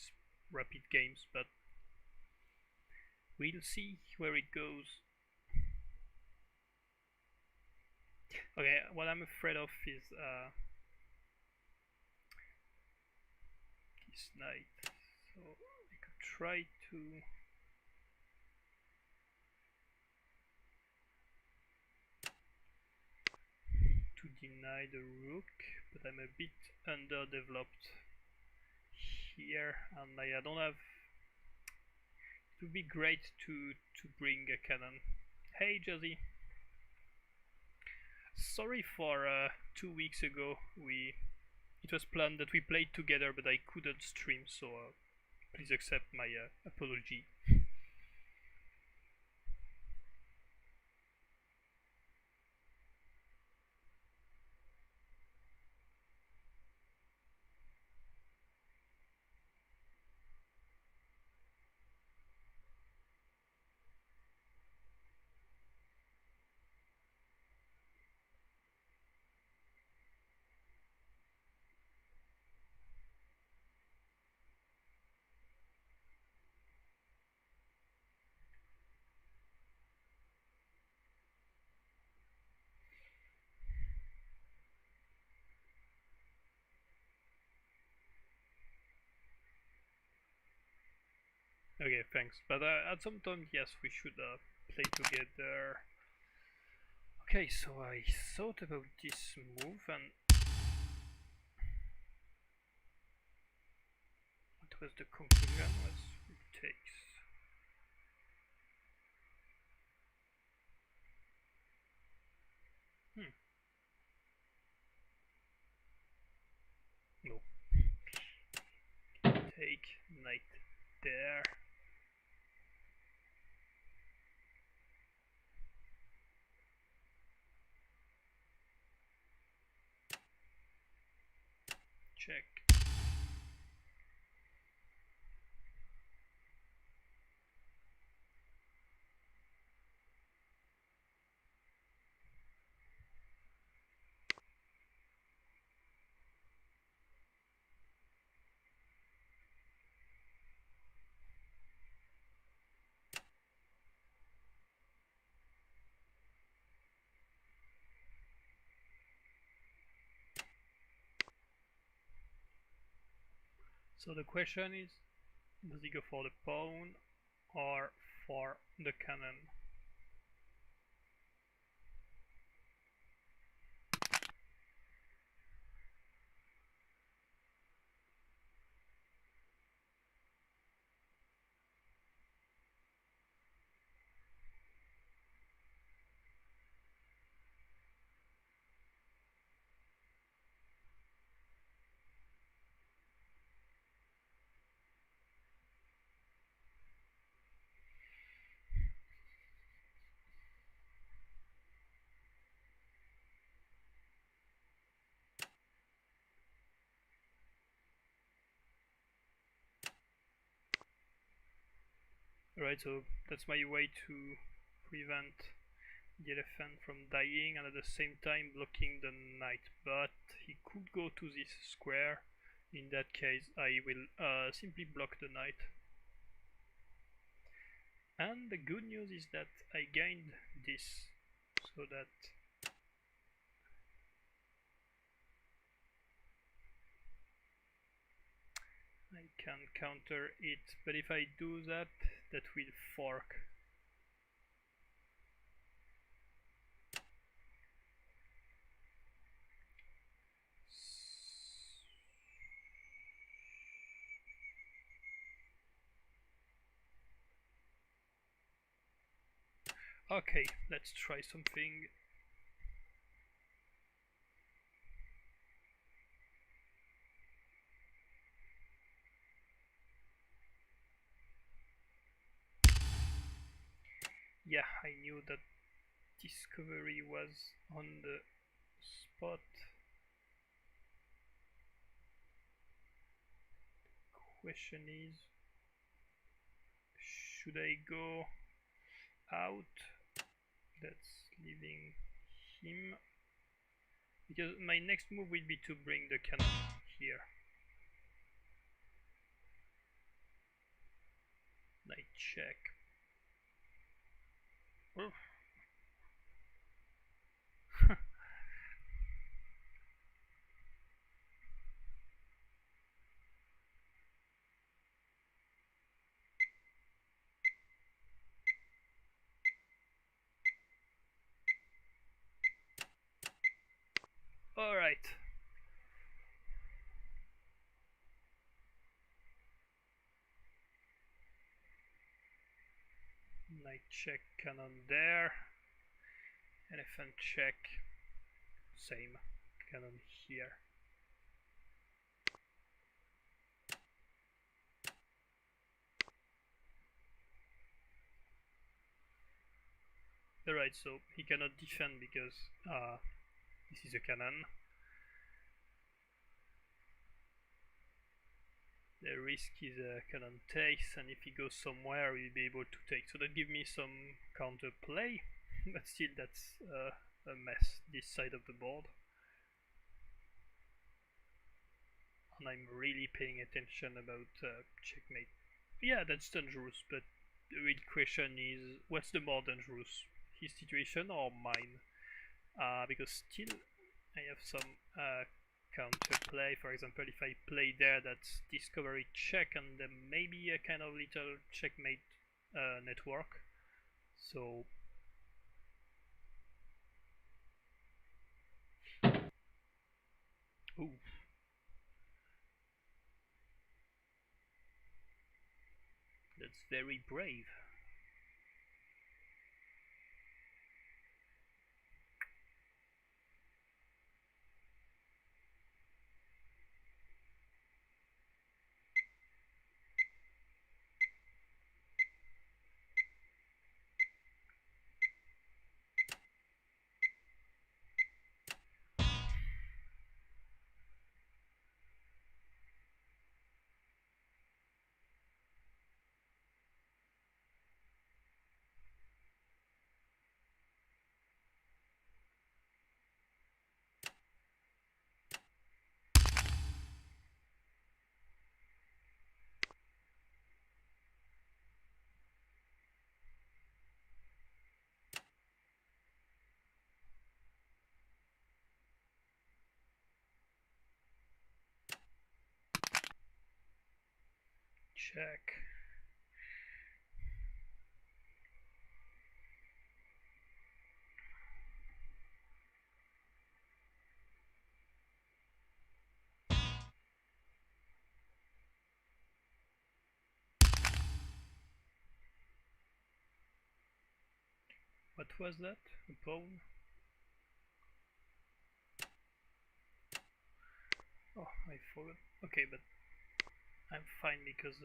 rapid games, but we'll see where it goes. Okay, what I'm afraid of is this knight, so I could try to deny the rook, but I'm a bit underdeveloped here, and I don't have. It would be great to bring a cannon. Hey Josie, sorry for 2 weeks ago. It was planned that we played together, but I couldn't stream, so please accept my apology. Okay, thanks. But at some time, yes, we should play together. Okay, so I thought about this move, and what was the conclusion? Was rook takes. No. Take knight there. Check. So the question is, does he go for the pawn or for the cannon? Alright, so that's my way to prevent the elephant from dying and at the same time blocking the knight. But he could go to this square. In that case, I will simply block the knight. And the good news is that I gained this, so that I can counter it. But if I do that, that will fork. Okay, let's try something. Yeah, I knew that discovery was on the spot. Question is, should I go out? That's leaving him. Because my next move will be to bring the cannon here. Knight check. Oof. Alright. Knight check, cannon there. Elephant check. Same. Cannon here. Alright, so he cannot defend because this is a cannon. The risk is a cannon takes, and if he goes somewhere, he'll be able to take. So that gives me some counter play, but still that's a mess, this side of the board. And I'm really paying attention about checkmate. Yeah, that's dangerous, but the real question is, what's the more dangerous? His situation or mine? Because still I have some counterplay. For example, if I play there, that's discovery check, and then maybe a kind of little checkmate network. So ooh. That's very brave. Check. What was that? A pawn? Oh, I forgot. Okay, but I'm fine because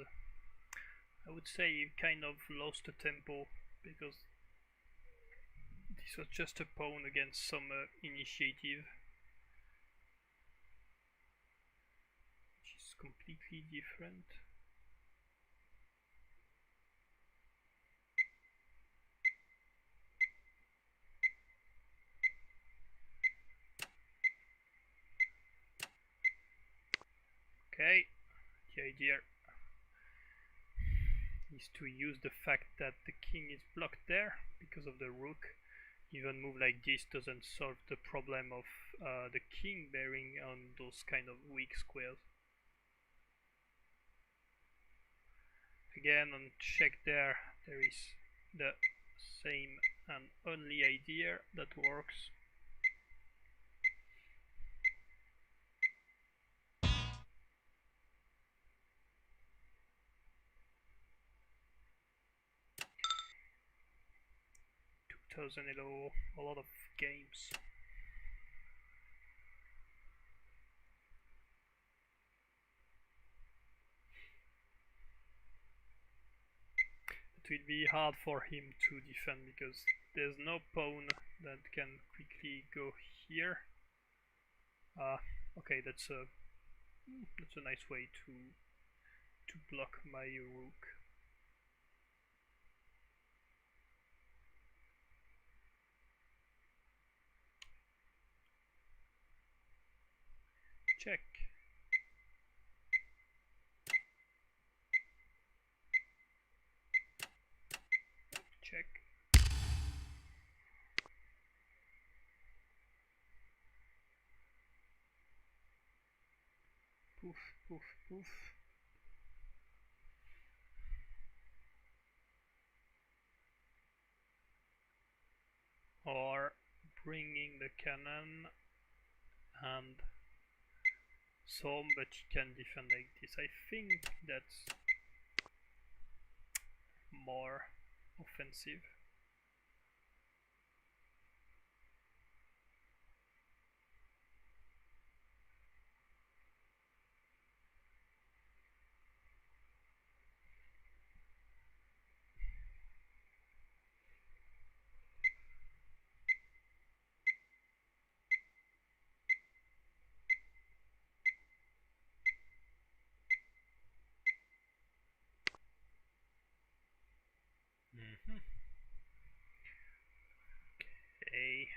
I would say he kind of lost the tempo because this was just a pawn against some initiative, which is completely different. Okay, the idea is to use the fact that the king is blocked there because of the rook. Even move like this doesn't solve the problem of the king bearing on those kind of weak squares. Again, on check there is the same and only idea that works. Hello, a lot of games. It will be hard for him to defend because there's no pawn that can quickly go here. Okay, that's a nice way to block my rook. Check. Check. Poof, poof, poof. Or bringing the cannon hand some, but he can defend like this. I think that's more offensive. Okay.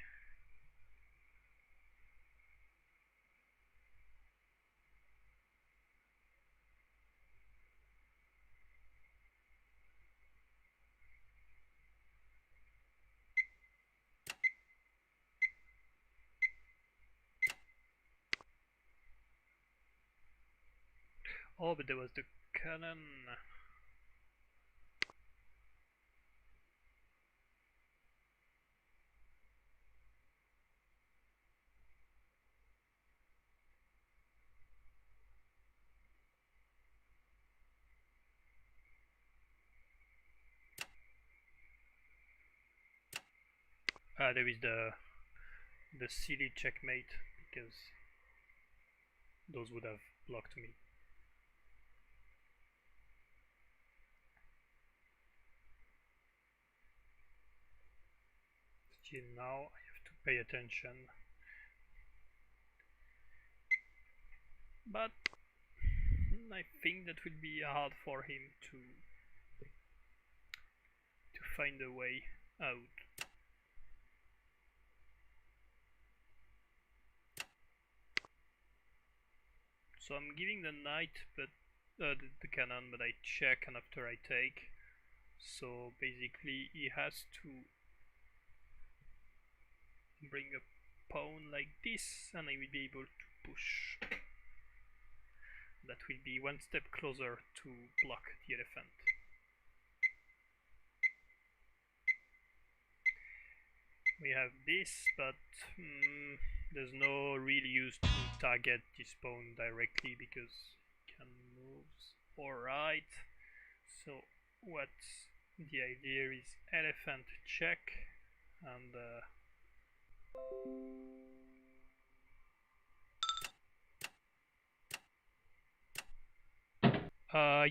Oh, but there was the cannon. There is the silly checkmate, because those would have blocked me. Still now I have to pay attention. But I think that will be hard for him to find a way out. So I'm giving the knight, but the cannon, but I check and after I take. So basically he has to bring a pawn like this and I will be able to push. That will be one step closer to block the elephant. We have this, but there's no real use to target this pawn directly because he can move. Alright, so what's the idea is elephant check and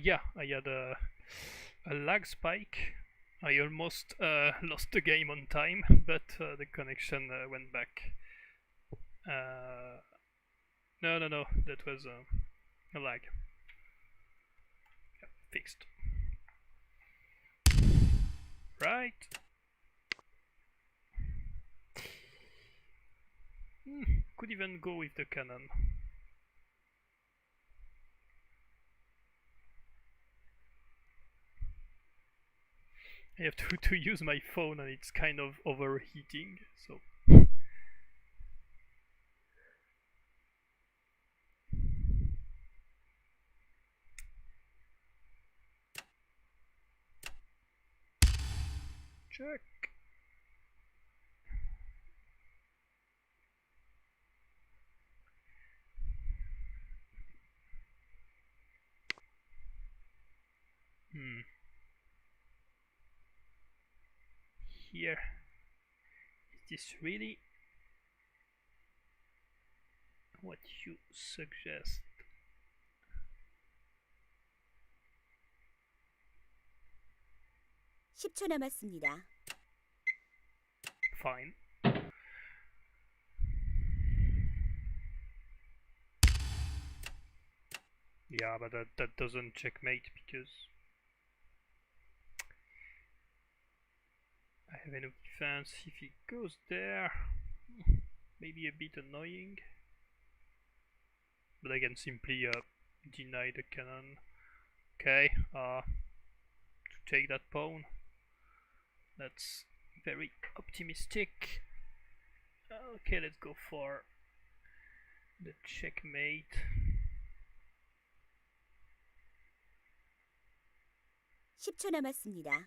yeah, I had a lag spike. I almost lost the game on time, but the connection went back. No, that was a lag. Yeah, fixed. Right. Could even go with the cannon. I have to use my phone and it's kind of overheating, so... Check! Here. Is this really what you suggest? (10초) 남았습니다. Fine. Yeah, but that doesn't checkmate because I have enough defense. If he goes there, maybe a bit annoying. But I can simply deny the cannon. Okay, to take that pawn. That's very optimistic. Okay, let's go for the checkmate. (10초) 남았습니다.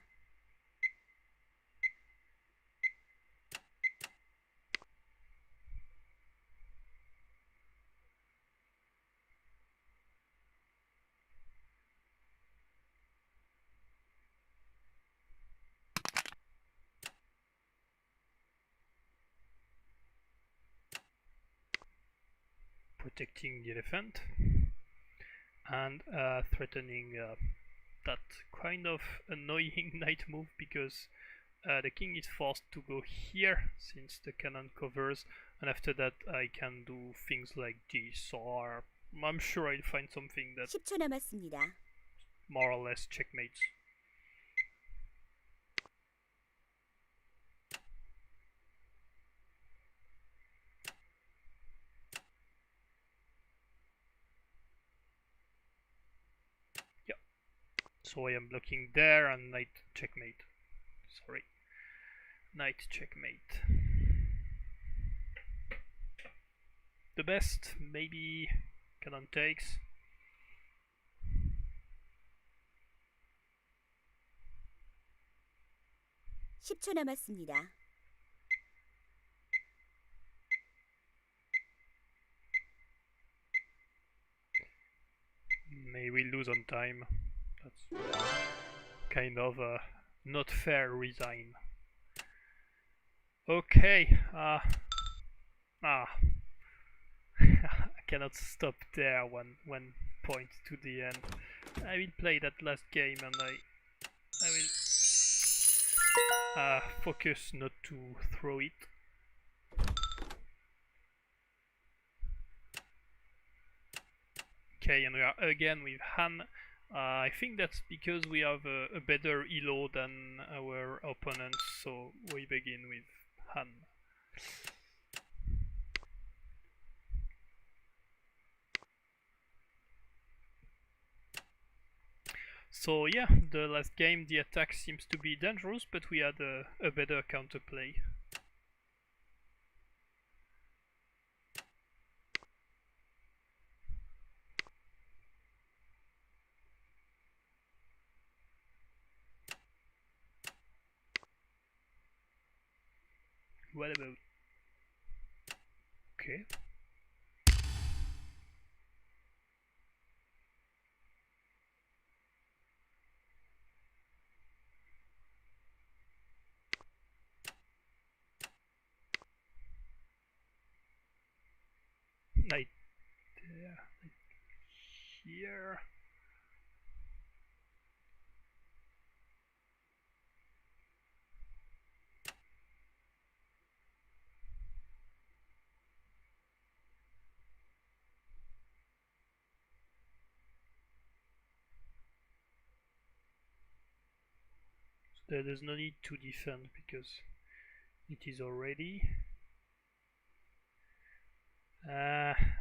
protecting the elephant and threatening that kind of annoying knight move, because the king is forced to go here since the cannon covers, and after that I can do things like this, or I'm sure I'll find something that 10초 남았습니다. more or less checkmates. Yeah, so I am blocking there and knight checkmate. Sorry, knight checkmate. The best, maybe cannon takes. (10초) 남았습니다. May we lose on time. That's kind of a not fair resign. Okay. I cannot stop there. One point to the end. I will play that last game and I will focus not to throw it. Okay, and we are again with Han. I think that's because we have a better elo than our opponents, so we begin with Han. So yeah, the last game the attack seems to be dangerous, but we had a better counterplay. What about... Okay. Knight there, here. So there's no need to defend because it is already.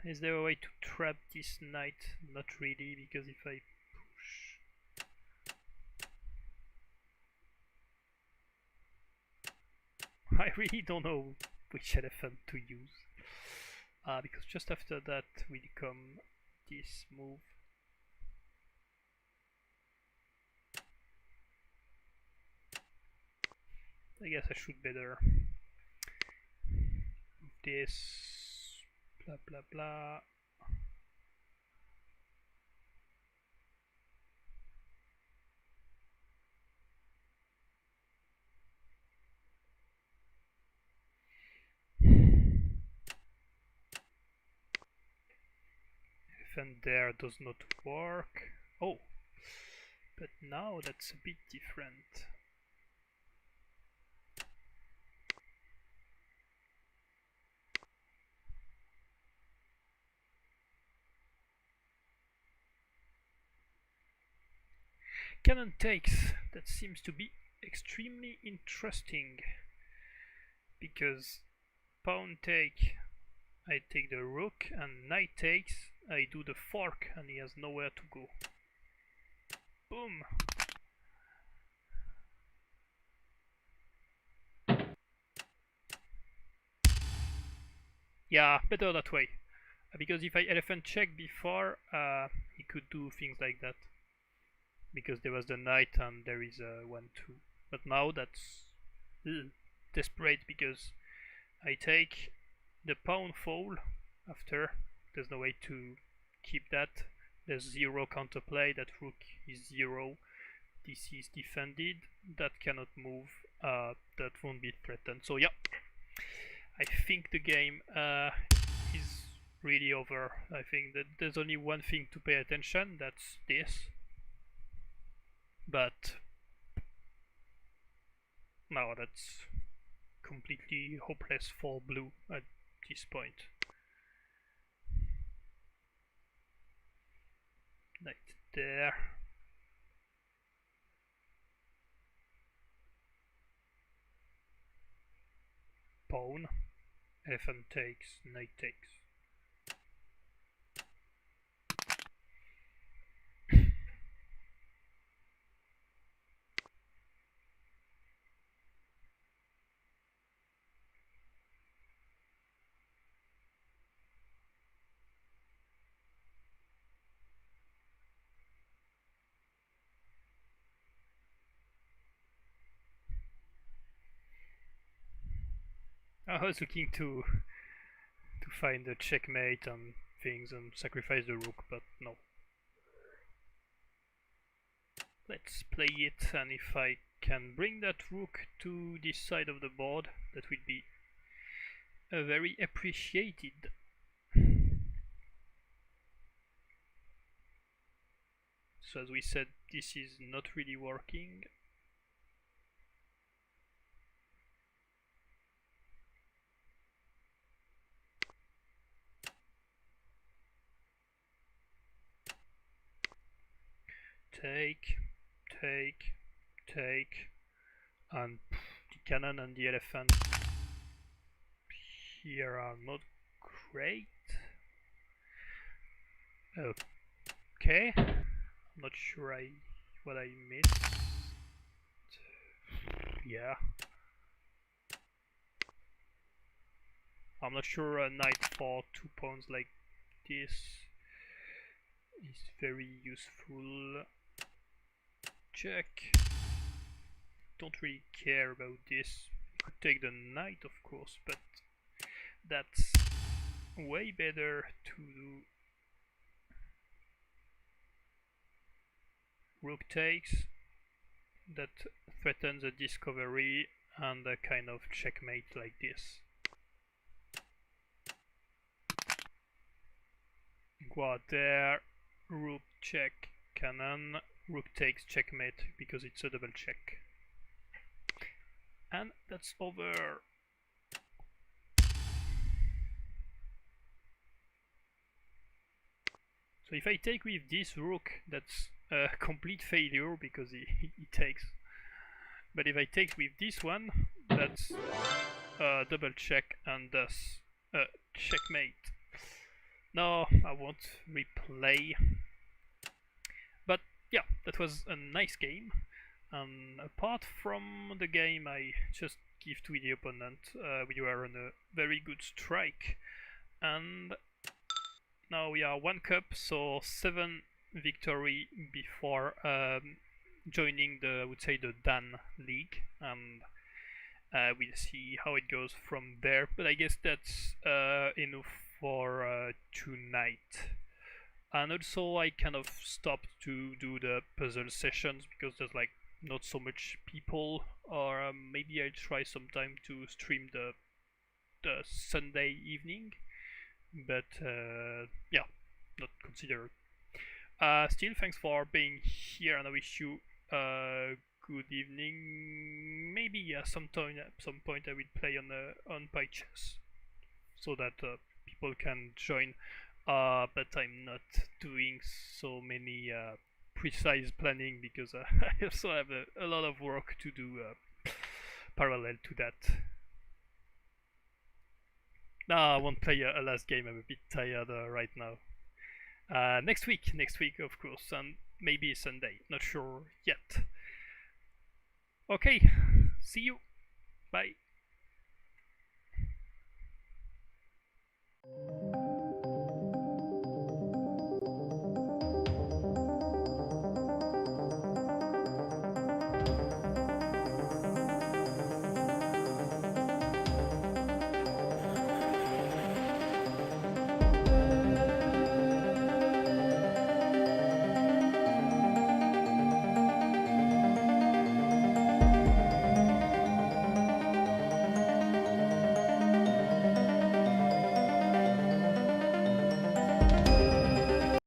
Is there a way to trap this knight? Not really, because if I push... I really don't know which elephant to use. Because just after that will come this move. I guess I should better move this, blah blah blah. Elephant there does not work. Oh, but now that's a bit different. Cannon takes, that seems to be extremely interesting, because pawn take, I take the rook, and knight takes, I do the fork, and he has nowhere to go. Boom! Yeah, better that way, because if I elephant check before, he could do things like that. Because there was the knight and there is a 1-2. But now that's desperate, because I take the pawn fall after. There's no way to keep that. There's zero counterplay. That rook is 0. This is defended. That cannot move. That won't be threatened. So yeah, I think the game is really over. I think that there's only one thing to pay attention, that's this. But no, that's completely hopeless for blue at this point. Knight there. Pawn. Elephant takes, knight takes. I was looking to find a checkmate and things and sacrifice the rook, but no. Let's play it, and if I can bring that rook to this side of the board, that would be very appreciated. So as we said, this is not really working. Take, and the cannon and the elephant here are not great. Okay, I'm not sure what I missed. Yeah, I'm not sure a knight for 2 pawns like this is very useful. Check. Don't really care about this. Could take the knight, of course, but that's way better to do. Rook takes. That threatens a discovery and a kind of checkmate like this. Go there. Rook check, cannon. Rook takes, checkmate, because it's a double check. And that's over. So if I take with this rook, that's a complete failure because he takes. But if I take with this one, that's a double check and thus a checkmate. No, I won't replay. But yeah, that was a nice game. Apart from the game I just give to the opponent, we were on a very good strike. And now we are 1 cup, so 7 victory before joining the, I would say, the Dan League. And we'll see how it goes from there. But I guess that's enough for tonight. And also I kind of stopped to do the puzzle sessions because there's like not so much people, or maybe I'll try sometime to stream the Sunday evening, but yeah, not considered. Still, thanks for being here, and I wish you good evening. Maybe at some point I will play on Pi Chess, so that people can join. But I'm not doing so many precise planning because I also have a lot of work to do parallel to that. No, I won't play a last game. I'm a bit tired right now. Next week, of course, and maybe Sunday. Not sure yet. Okay, see you. Bye.